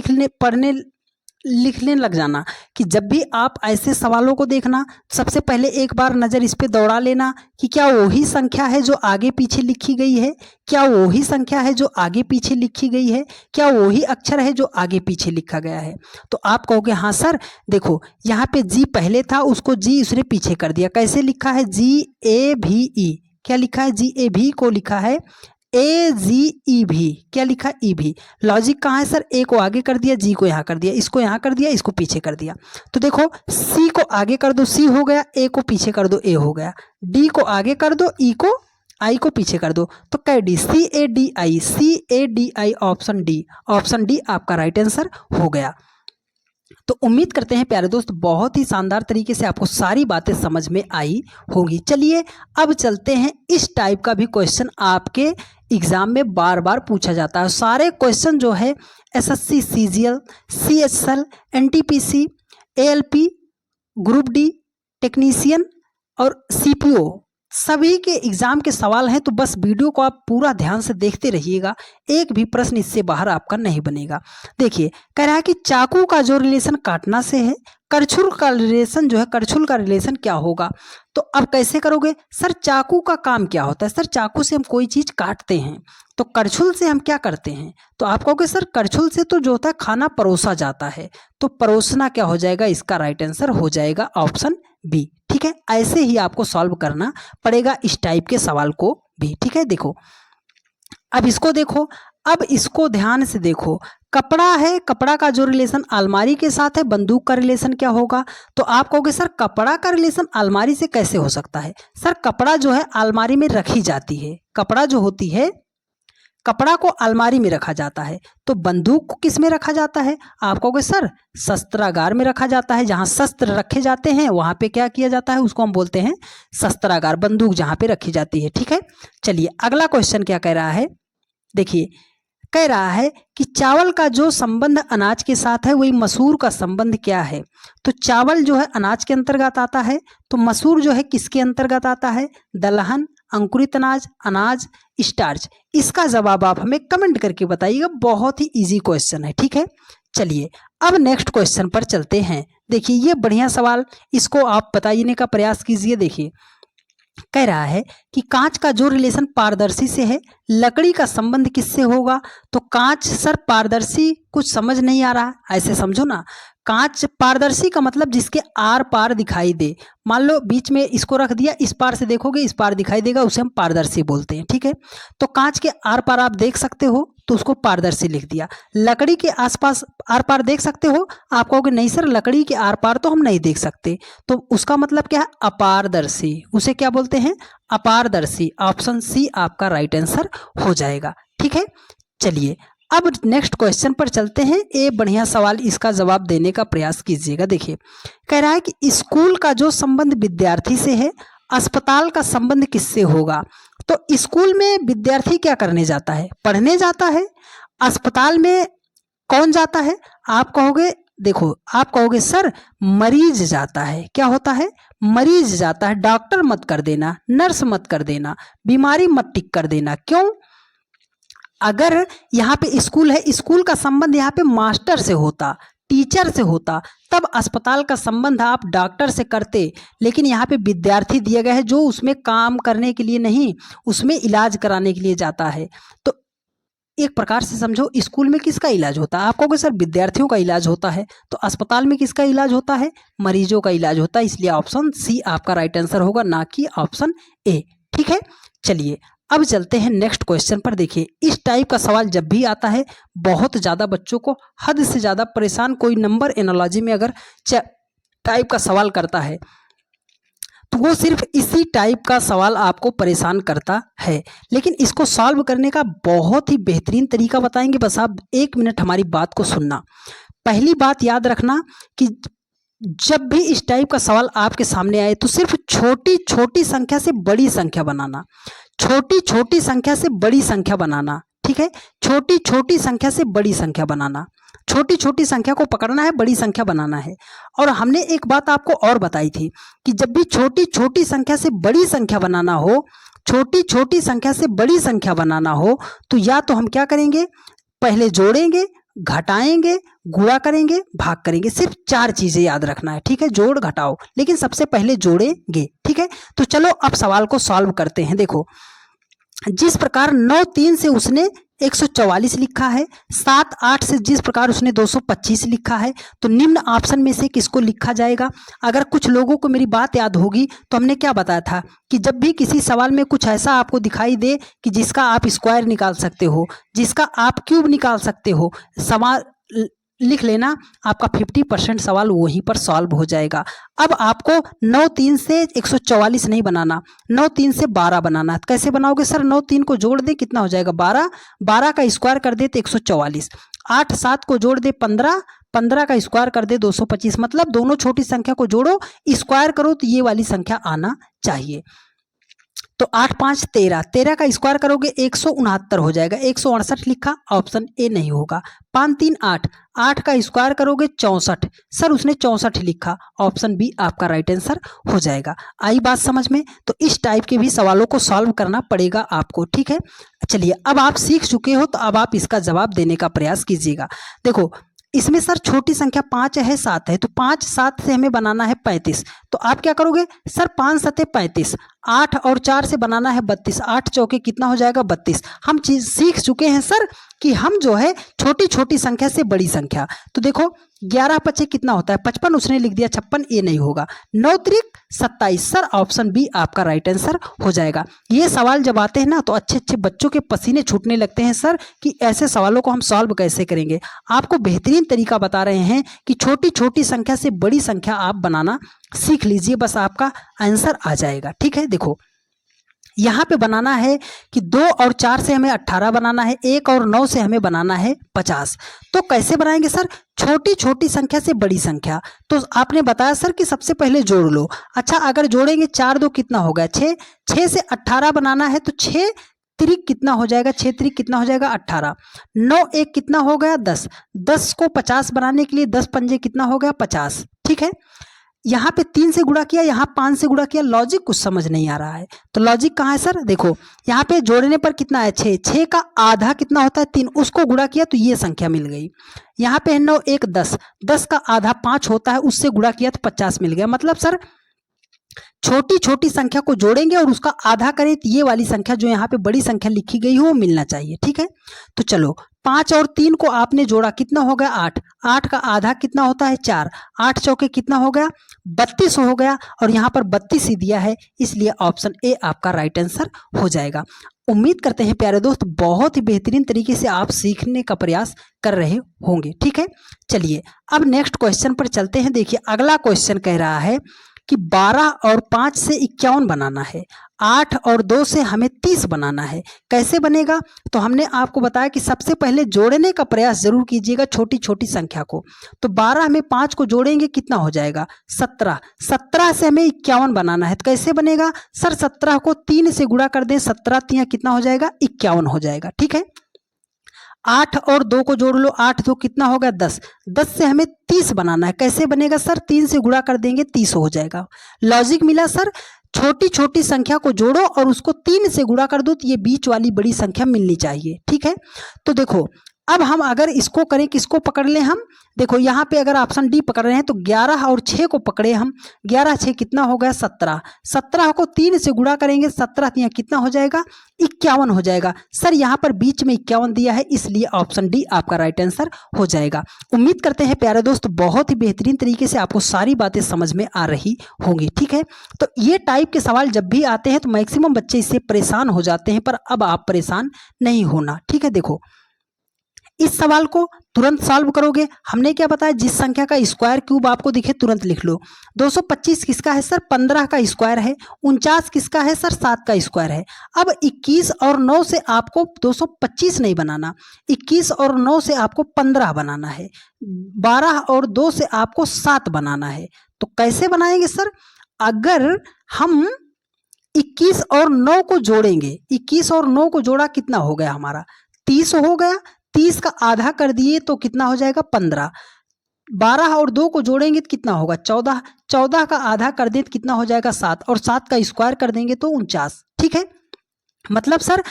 लिखने लग जाना कि जब भी आप ऐसे सवालों को देखना सबसे पहले एक बार नज़र इस पे दौड़ा लेना कि क्या वही संख्या है जो आगे पीछे लिखी गई है, क्या वही संख्या है जो आगे पीछे लिखी गई है, क्या वही अक्षर है जो आगे पीछे लिखा गया है। तो आप कहोगे हाँ सर, देखो यहाँ पे जी पहले था, उसको जी उसने पीछे कर दिया। कैसे लिखा है? GAVE, क्या लिखा है? GAV को लिखा है AGEV, क्या लिखा? EV। लॉजिक कहाँ है सर? ए को आगे कर दिया, जी को यहाँ कर दिया, इसको यहाँ कर दिया, इसको पीछे कर दिया। तो देखो सी को आगे कर दो, सी हो गया, ए को पीछे कर दो, ए हो गया, डी को आगे कर दो, ई को आई को पीछे कर दो, तो कैडी CADI ऑप्शन डी आपका राइट आंसर हो गया। तो उम्मीद करते हैं प्यारे दोस्त बहुत ही शानदार तरीके से आपको सारी बातें समझ में आई होंगी। चलिए अब चलते हैं, इस टाइप का भी क्वेश्चन आपके एग्जाम में बार बार पूछा जाता है। सारे क्वेश्चन जो है SSC CGL CHL NTPC ALP group D technician और CPO सभी के एग्जाम के सवाल हैं। तो बस वीडियो को आप पूरा ध्यान से देखते रहिएगा, एक भी प्रश्न इससे बाहर आपका नहीं बनेगा। देखिए कह रहा है कि चाकू का जो रिलेशन काटना से है, करछुल का रिलेशन जो है, करछुल का रिलेशन क्या होगा? तो अब कैसे करोगे सर? चाकू का काम क्या होता है? सर चाकू से हम कोई चीज काटते हैं, तो करछुल से हम क्या करते हैं? तो आप कहोगे सर करछुल से तो जो होता है खाना परोसा जाता है, तो परोसना क्या हो जाएगा? इसका राइट आंसर हो जाएगा ऑप्शन बी। ठीक है, ऐसे ही आपको सॉल्व करना पड़ेगा इस टाइप के सवाल को भी। ठीक है, देखो अब इसको देखो, अब इसको ध्यान से देखो। कपड़ा है, कपड़ा का जो रिलेशन अलमारी के साथ है, बंदूक का रिलेशन क्या होगा? तो आप कहोगे सर कपड़ा का रिलेशन अलमारी से कैसे हो सकता है? सर कपड़ा जो है अलमारी में रखी जाती है, कपड़ा जो होती है कपड़ा को अलमारी में रखा जाता है, तो बंदूक को किस में रखा जाता है? आप कहोगे सर शस्त्रागार में रखा जाता है, जहाँ शस्त्र रखे जाते हैं वहाँ पे क्या किया जाता है? उसको हम बोलते हैं शस्त्रागार, बंदूक जहाँ पे रखी जाती है। ठीक है, चलिए अगला क्वेश्चन क्या कह रहा है? देखिए कह रहा है कि चावल का जो संबंध अनाज के साथ है वही मसूर का संबंध क्या है? तो चावल जो है अनाज के अंतर्गत आता है, तो मसूर जो है किसके अंतर्गत आता है? दलहन, अंकुरित अनाज, अनाज, स्टार्च। इसका जवाब आप हमें कमेंट करके बताइएगा, बहुत ही इजी क्वेश्चन है। ठीक है, चलिए अब नेक्स्ट क्वेश्चन पर चलते हैं। देखिए ये बढ़िया सवाल, इसको आप बताने का प्रयास कीजिए। देखिए कह रहा है कि कांच का जो रिलेशन पारदर्शी से है, लकड़ी का संबंध किससे होगा? तो कांच सर पारदर्शी, कुछ समझ नहीं आ रहा, ऐसे समझो ना, कांच पारदर्शी का मतलब जिसके आर पार दिखाई दे। मान लो बीच में इसको रख दिया, इस पार से देखोगे इस पार दिखाई देगा, उसे हम पारदर्शी बोलते हैं। ठीक है, तो कांच के आर पार आप देख सकते हो, तो उसको पारदर्शी लिख दिया। लकड़ी के आसपास आर पार देख सकते हो? आप कहोगे नहीं सर लकड़ी के आर पार तो हम नहीं देख सकते, तो उसका मतलब क्या है? अपारदर्शी, उसे क्या बोलते हैं? अपारदर्शी। ऑप्शन सी आपका राइट आंसर हो जाएगा। ठीक है, चलिए अब नेक्स्ट क्वेश्चन पर चलते हैं। ये बढ़िया सवाल, इसका जवाब देने का प्रयास कीजिएगा। देखिए कह रहा है कि स्कूल का जो संबंध विद्यार्थी से है, अस्पताल का संबंध किससे होगा? तो स्कूल में विद्यार्थी क्या करने जाता है? पढ़ने जाता है। अस्पताल में कौन जाता है? आप कहोगे, देखो आप कहोगे सर मरीज जाता है। क्या होता है? मरीज जाता है। डॉक्टर मत कर देना, नर्स मत कर देना, बीमारी मत टिक कर देना। क्यों? अगर यहाँ पे स्कूल है, स्कूल का संबंध यहाँ पे मास्टर से होता, टीचर से होता, तब अस्पताल का संबंध आप डॉक्टर से करते। लेकिन यहाँ पे विद्यार्थी दिया गया है जो उसमें काम करने के लिए नहीं, उसमें इलाज कराने के लिए जाता है। तो एक प्रकार से समझो स्कूल में किसका इलाज होता है? आप कहोगे सर विद्यार्थियों का इलाज होता है, तो अस्पताल में किसका इलाज होता है? मरीजों का इलाज होता है। इसलिए ऑप्शन सी आपका राइट आंसर होगा, ना कि ऑप्शन ए। ठीक है, चलिए अब चलते हैं नेक्स्ट क्वेश्चन पर। देखिए इस टाइप का सवाल जब भी आता है बहुत ज़्यादा बच्चों को हद से ज़्यादा परेशान, कोई नंबर एनालॉजी में अगर टाइप का सवाल करता है तो वो सिर्फ इसी टाइप का सवाल आपको परेशान करता है। लेकिन इसको सॉल्व करने का बहुत ही बेहतरीन तरीका बताएंगे, बस आप 1 मिनट हमारी बात को सुनना। पहली बात याद रखना कि जब भी इस टाइप का सवाल आपके सामने आए तो सिर्फ छोटी छोटी संख्या से बड़ी संख्या बनाना, छोटी छोटी संख्या से बड़ी संख्या बनाना, ठीक है। छोटी छोटी संख्या से बड़ी संख्या बनाना, छोटी छोटी संख्या को पकड़ना है, बड़ी संख्या बनाना है। और हमने एक बात आपको और बताई थी कि जब भी छोटी छोटी संख्या से बड़ी संख्या बनाना हो, छोटी छोटी संख्या से बड़ी संख्या बनाना हो, तो या तो हम क्या करेंगे, पहले जोड़ेंगे, घटाएंगे, गुणा करेंगे, भाग करेंगे। सिर्फ 4 चीजें याद रखना है, ठीक है। जोड़ घटाओ, लेकिन सबसे पहले जोड़ेंगे, ठीक है। तो चलो अब सवाल को सॉल्व करते हैं। देखो, जिस प्रकार 9 3 से उसने 144 लिखा है, 7 8 से जिस प्रकार उसने 225 लिखा है, तो निम्न ऑप्शन में से किसको लिखा जाएगा। अगर कुछ लोगों को मेरी बात याद होगी तो हमने क्या बताया था कि जब भी किसी सवाल में कुछ ऐसा आपको दिखाई दे कि जिसका आप स्क्वायर निकाल सकते हो, जिसका आप क्यूब निकाल सकते हो, सवाल लिख लेना, आपका 50% सवाल वहीं पर सॉल्व हो जाएगा। अब आपको 9 3 से 144 नहीं बनाना, 9 3 से 12 बनाना है। कैसे बनाओगे सर? 9 3 को जोड़ दे, कितना हो जाएगा 12, 12 का स्क्वायर कर दे तो 144, 8 7 को जोड़ दे 15, 15 का स्क्वायर कर दे 225। मतलब दोनों छोटी संख्या को जोड़ो, स्क्वायर करो तो ये वाली संख्या आना चाहिए। तो 8 5 13, 13 का स्क्वायर करोगे 169 हो जाएगा। 168 लिखा, ऑप्शन ए नहीं होगा। 5 3 8, 8 का स्क्वायर करोगे 64, सर उसने 64 लिखा, ऑप्शन बी आपका राइट आंसर हो जाएगा। आई बात समझ में? तो इस टाइप के भी सवालों को सॉल्व करना पड़ेगा आपको, ठीक है। चलिए, अब आप सीख चुके हो तो अब आप इसका जवाब देने का प्रयास कीजिएगा। देखो, इसमें सर छोटी संख्या 5 है, 7 है, तो 5 7 से हमें बनाना है 35। तो आप क्या करोगे सर? 5 7 35, 8 और 4 से बनाना है 32, 8 चौके कितना हो जाएगा 32। हम चीज सीख चुके हैं सर कि हम जो है छोटी छोटी संख्या से बड़ी संख्या। तो देखो 11 पचे कितना होता है 55, उसने लिख दिया 56, ये नहीं होगा। 9 त्रिक 27, सर ऑप्शन बी आपका राइट आंसर हो जाएगा। ये सवाल जब आते हैं ना तो अच्छे अच्छे बच्चों के पसीने छूटने लगते हैं सर कि ऐसे सवालों को हम सॉल्व कैसे करेंगे। आपको बेहतरीन तरीका बता रहे हैं कि छोटी छोटी संख्या से बड़ी संख्या आप बनाना सीख लीजिए, बस आपका आंसर आ जाएगा, ठीक है। देखो, यहाँ पे बनाना है कि 2 और 4 से हमें 18 बनाना है, 1 और 9 से हमें बनाना है 50। तो कैसे बनाएंगे सर? छोटी छोटी संख्या से बड़ी संख्या। तो आपने बताया सर कि सबसे पहले जोड़ लो। अच्छा, अगर जोड़ेंगे 4 2 कितना हो गया 6, 6 से 18 बनाना है तो 6 त्रिक कितना हो जाएगा, 6 त्रिक कितना हो जाएगा 18, 9 1 कितना हो गया 10, 10 को 50 बनाने के लिए 10 पंजे कितना हो गया 50, ठीक है। यहाँ पे 3 से गुणा किया, यहाँ 5 से गुणा किया, लॉजिक कुछ समझ नहीं आ रहा है। तो लॉजिक कहाँ है सर? देखो, यहाँ पे जोड़ने पर कितना है 6, 6 का आधा कितना होता है 3, उसको गुणा किया तो ये संख्या मिल गई। यहाँ पे है 9 1 10, 10 का आधा 5 होता है, उससे गुणा किया तो 50 मिल गया। मतलब सर छोटी छोटी संख्या को जोड़ेंगे और उसका आधा करें तो ये वाली संख्या जो यहाँ पे बड़ी संख्या लिखी गई हो वो मिलना चाहिए, ठीक है। तो चलो 5 और 3 को आपने जोड़ा, कितना हो गया 8, 8 का आधा कितना होता है 4, 8 चौके कितना हो गया 32 हो गया, और यहाँ पर 32 ही दिया है, इसलिए ऑप्शन ए आपका राइट आंसर हो जाएगा। उम्मीद करते हैं प्यारे दोस्त बहुत ही बेहतरीन तरीके से आप सीखने का प्रयास कर रहे होंगे, ठीक है। चलिए अब नेक्स्ट क्वेश्चन पर चलते हैं। देखिए अगला क्वेश्चन कह रहा है कि 12 और 5 से 51 बनाना है, 8 और 2 से हमें 30 बनाना है। कैसे बनेगा? तो हमने आपको बताया कि सबसे पहले जोड़ने का प्रयास जरूर कीजिएगा छोटी छोटी संख्या को। तो 12 में 5 को जोड़ेंगे कितना हो जाएगा 17, 17 से हमें 51 बनाना है। तो कैसे बनेगा सर? 17 को 3 से गुणा कर दें, 17 3 कितना हो जाएगा 51 हो जाएगा, ठीक है। 8 और 2 को जोड़ लो, 8 2 कितना होगा 10, 10 से हमें 30 बनाना है। कैसे बनेगा सर? 3 से गुणा कर देंगे 30 हो जाएगा। लॉजिक मिला सर, छोटी छोटी संख्या को जोड़ो और उसको 3 से गुणा कर दो तो ये बीच वाली बड़ी संख्या मिलनी चाहिए, ठीक है। तो देखो अब हम अगर इसको करें, किसको पकड़ लें हम? देखो यहाँ पे अगर ऑप्शन डी पकड़ रहे हैं तो 11 और 6 को पकड़े हम, 11 6 कितना हो गया 17, 17 को 3 से गुणा करेंगे, 17 3 कितना हो जाएगा 51 हो जाएगा। सर यहाँ पर बीच में 51 दिया है, इसलिए ऑप्शन डी आपका राइट आंसर हो जाएगा। उम्मीद करते हैं प्यारे दोस्त बहुत ही बेहतरीन तरीके से आपको सारी बातें समझ में आ रही होंगी, ठीक है। तो ये टाइप के सवाल जब भी आते हैं तो मैक्सिमम बच्चे इससे परेशान हो जाते हैं, पर अब आप परेशान नहीं होना, ठीक है। देखो इस सवाल को तुरंत सॉल्व करोगे। हमने क्या बताया, जिस संख्या का स्क्वायर क्यूब आपको दिखे तुरंत लिख लो। 225 किसका है सर, 15 का स्क्वायर है। 49 किसका है सर, 7 का स्क्वायर है। अब 21 और 9 से आपको 225 नहीं बनाना, 21 और 9 से आपको 15 बनाना है, 12 और 2 से आपको 7 बनाना है। तो कैसे बनाएंगे सर, अगर हम 21 और 9 को जोड़ेंगे, 21 और 9 को जोड़ा कितना हो गया हमारा, 30 हो गया। 30 का आधा कर दिए तो कितना हो जाएगा, 15। 12 और 2 को जोड़ेंगे तो कितना होगा, 14। 14 का आधा कर दें तो कितना हो जाएगा, 7। और 7 का स्क्वायर कर देंगे तो 49। ठीक है, मतलब सर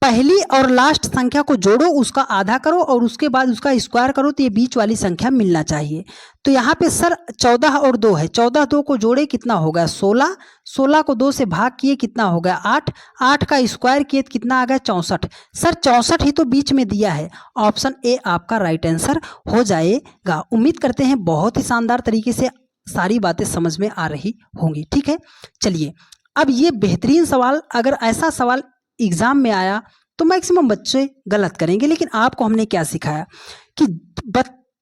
पहली और लास्ट संख्या को जोड़ो, उसका आधा करो और उसके बाद उसका स्क्वायर करो, तो ये बीच वाली संख्या मिलना चाहिए। तो यहाँ पे सर 14 और 2 है, 14 2 को जोड़े कितना हो गया, 16। 16 को 2 से भाग किए कितना हो गया, 8। 8 का स्क्वायर किए तो कितना आ गया, 64। सर 64 ही तो बीच में दिया है, ऑप्शन ए आपका राइट आंसर हो जाएगा। उम्मीद करते हैं बहुत ही शानदार तरीके से सारी बातें समझ में आ रही होंगी। ठीक है, चलिए अब ये बेहतरीन सवाल, अगर ऐसा सवाल एग्जाम में आया तो मैक्सिमम बच्चे गलत करेंगे, लेकिन आपको हमने क्या सिखाया कि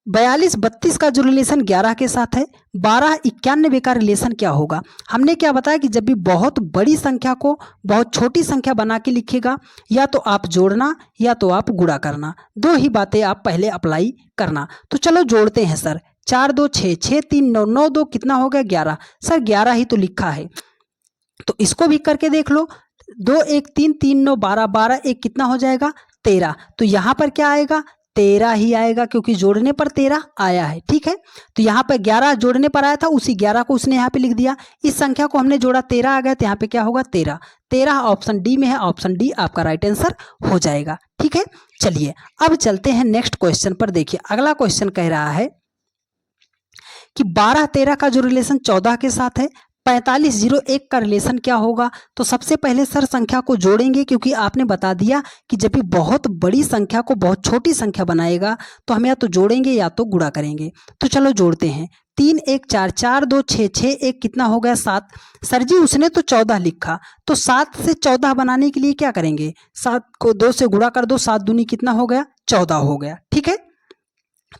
42 32 का जो रिलेशन 11 के साथ है, 12 91 का रिलेशन क्या होगा। हमने क्या बताया कि जब भी बहुत बड़ी संख्या को बहुत छोटी संख्या बना के लिखेगा, या तो आप जोड़ना या तो आप गुणा करना, दो ही बातें आप पहले अप्लाई करना। तो चलो जोड़ते हैं सर, 4 2 6, 6 3 9, 9 2 कितना हो गया, 11। सर 11 ही तो लिखा है, तो इसको भी करके देख लो। 2 1 3 3 9 12, 12 1 कितना हो जाएगा, 13। तो यहाँ पर क्या आएगा, 13 ही आएगा, क्योंकि जोड़ने पर 13 आया है। ठीक है, तो यहाँ पर 11 जोड़ने पर आया था, उसी 11 को उसने यहाँ पे लिख दिया। इस संख्या को हमने जोड़ा, 13 आ गया, तो यहाँ पे क्या होगा, 13। 13 ऑप्शन डी में है, ऑप्शन डी आपका राइट आंसर हो जाएगा। ठीक है, चलिए अब चलते हैं नेक्स्ट क्वेश्चन पर। देखिए अगला क्वेश्चन कह रहा है कि 12 13 का जो रिलेशन 14 के साथ है, 45 01 का रिलेशन क्या होगा। तो सबसे पहले सर संख्या को जोड़ेंगे, क्योंकि आपने बता दिया कि जब भी बहुत बड़ी संख्या को बहुत छोटी संख्या बनाएगा तो हम या तो जोड़ेंगे या तो गुणा करेंगे। तो चलो जोड़ते हैं, 3 1 4, 4 2 6, 6 1 कितना हो गया, 7। सर जी उसने तो 14 लिखा, तो 7 से 14 बनाने के लिए क्या करेंगे, 7 को 2 से गुणा कर दो, 7 दूनी कितना हो गया, 14 हो गया। ठीक है,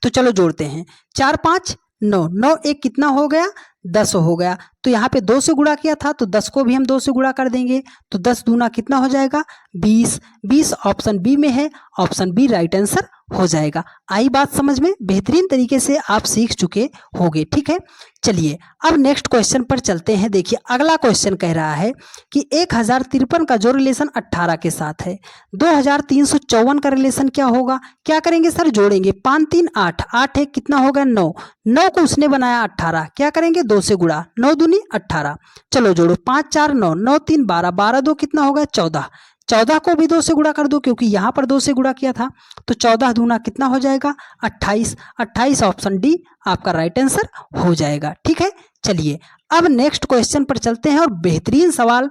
तो चलो जोड़ते हैं, 4 5 9, 9 1 कितना हो गया, 10 हो गया। तो यहाँ पे 2 से गुणा किया था, तो 10 को भी हम 2 से गुणा कर देंगे, तो 10 दूना कितना हो जाएगा, 20। 20 ऑप्शन बी में है, ऑप्शन बी राइट आंसर हो जाएगा। आई बात समझ में, बेहतरीन तरीके से आप सीख चुके होंगे। ठीक है, चलिए अब नेक्स्ट क्वेश्चन पर चलते हैं। देखिए अगला क्वेश्चन कह रहा है कि 1053 का जो रिलेशन 18 के साथ है, 2354 का रिलेशन क्या होगा। क्या करेंगे सर, जोड़ेंगे, 5 3 8, 8 1 कितना होगा, 9। 9 को उसने बनाया 18, क्या करेंगे, 2 से गुणा, 9 दूनी 18। चलो जोड़ो, 5 4 9, 9 3 12, 12 2 कितना होगा, 14। 14 को भी 2 से गुणा कर दो, क्योंकि यहाँ पर 2 से गुणा किया था, तो 14 दूना कितना हो जाएगा, 28। 28 ऑप्शन डी आपका राइट आंसर हो जाएगा। ठीक है, चलिए अब नेक्स्ट क्वेश्चन पर चलते हैं, और बेहतरीन सवाल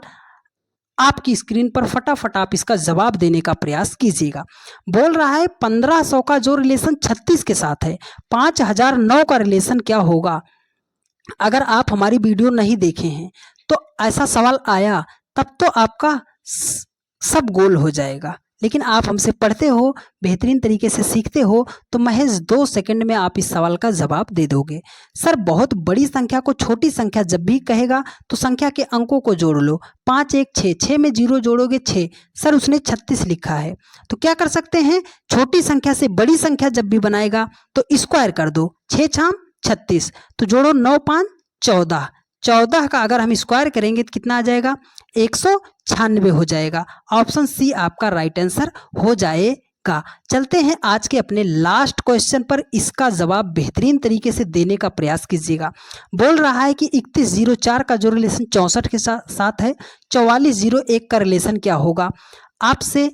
आपकी स्क्रीन पर, फटाफट आप इसका जवाब देने का प्रयास कीजिएगा। बोल रहा है 1500 का जो रिलेशन 36 के साथ है, 5009 का रिलेशन क्या होगा। अगर आप हमारी वीडियो नहीं देखे हैं तो ऐसा सवाल आया तब तो आपका सब गोल हो जाएगा, लेकिन आप हमसे पढ़ते हो, बेहतरीन तरीके से सीखते हो, तो महज 2 सेकंड में आप इस सवाल का जवाब दे दोगे। सर बहुत बड़ी संख्या को छोटी संख्या जब भी कहेगा तो संख्या के अंकों को जोड़ लो, 5 1 6, 6 में 0 जोड़ोगे 6। सर उसने 36 लिखा है, तो क्या कर सकते हैं, छोटी संख्या से बड़ी संख्या जब भी बनाएगा तो स्क्वायर कर दो, 6 6 36, तो जोड़ो 9 5 14। 14 का अगर हम स्क्वायर करेंगे तो कितना आ जाएगा, 196 हो जाएगा। ऑप्शन सी आपका राइट आंसर हो जाएगा। चलते हैं आज के अपने लास्ट क्वेश्चन पर, इसका जवाब बेहतरीन तरीके से देने का प्रयास कीजिएगा। बोल रहा है कि 3104 का जो रिलेशन 64 के साथ है, 4401 का रिलेशन क्या होगा। आपसे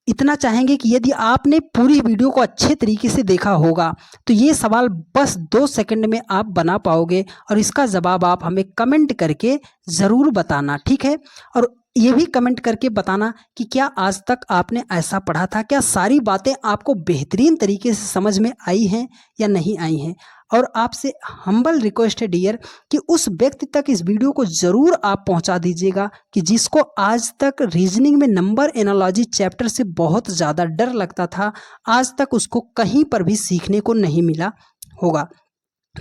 इतना चाहेंगे कि यदि आपने पूरी वीडियो को अच्छे तरीके से देखा होगा तो ये सवाल बस 2 सेकंड में आप बना पाओगे, और इसका जवाब आप हमें कमेंट करके ज़रूर बताना। ठीक है, और ये भी कमेंट करके बताना कि क्या आज तक आपने ऐसा पढ़ा था, क्या सारी बातें आपको बेहतरीन तरीके से समझ में आई हैं या नहीं आई हैं। और आपसे हम्बल रिक्वेस्ट है डियर कि उस व्यक्ति तक इस वीडियो को ज़रूर आप पहुंचा दीजिएगा कि जिसको आज तक रीजनिंग में नंबर एनालॉजी चैप्टर से बहुत ज़्यादा डर लगता था, आज तक उसको कहीं पर भी सीखने को नहीं मिला होगा।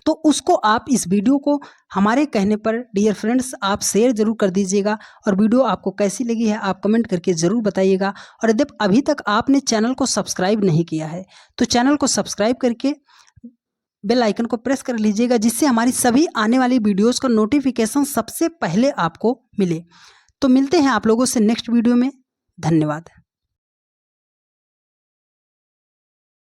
तो उसको आप इस वीडियो को हमारे कहने पर डियर फ्रेंड्स आप शेयर जरूर कर दीजिएगा। और वीडियो आपको कैसी लगी है आप कमेंट करके ज़रूर बताइएगा। और यदि अभी तक आपने चैनल को सब्सक्राइब नहीं किया है तो चैनल को सब्सक्राइब करके बेल आइकन को प्रेस कर लीजिएगा, जिससे हमारी सभी आने वाली वीडियोस का नोटिफिकेशन सबसे पहले आपको मिले। तो मिलते हैं आप लोगों से नेक्स्ट वीडियो में। धन्यवाद।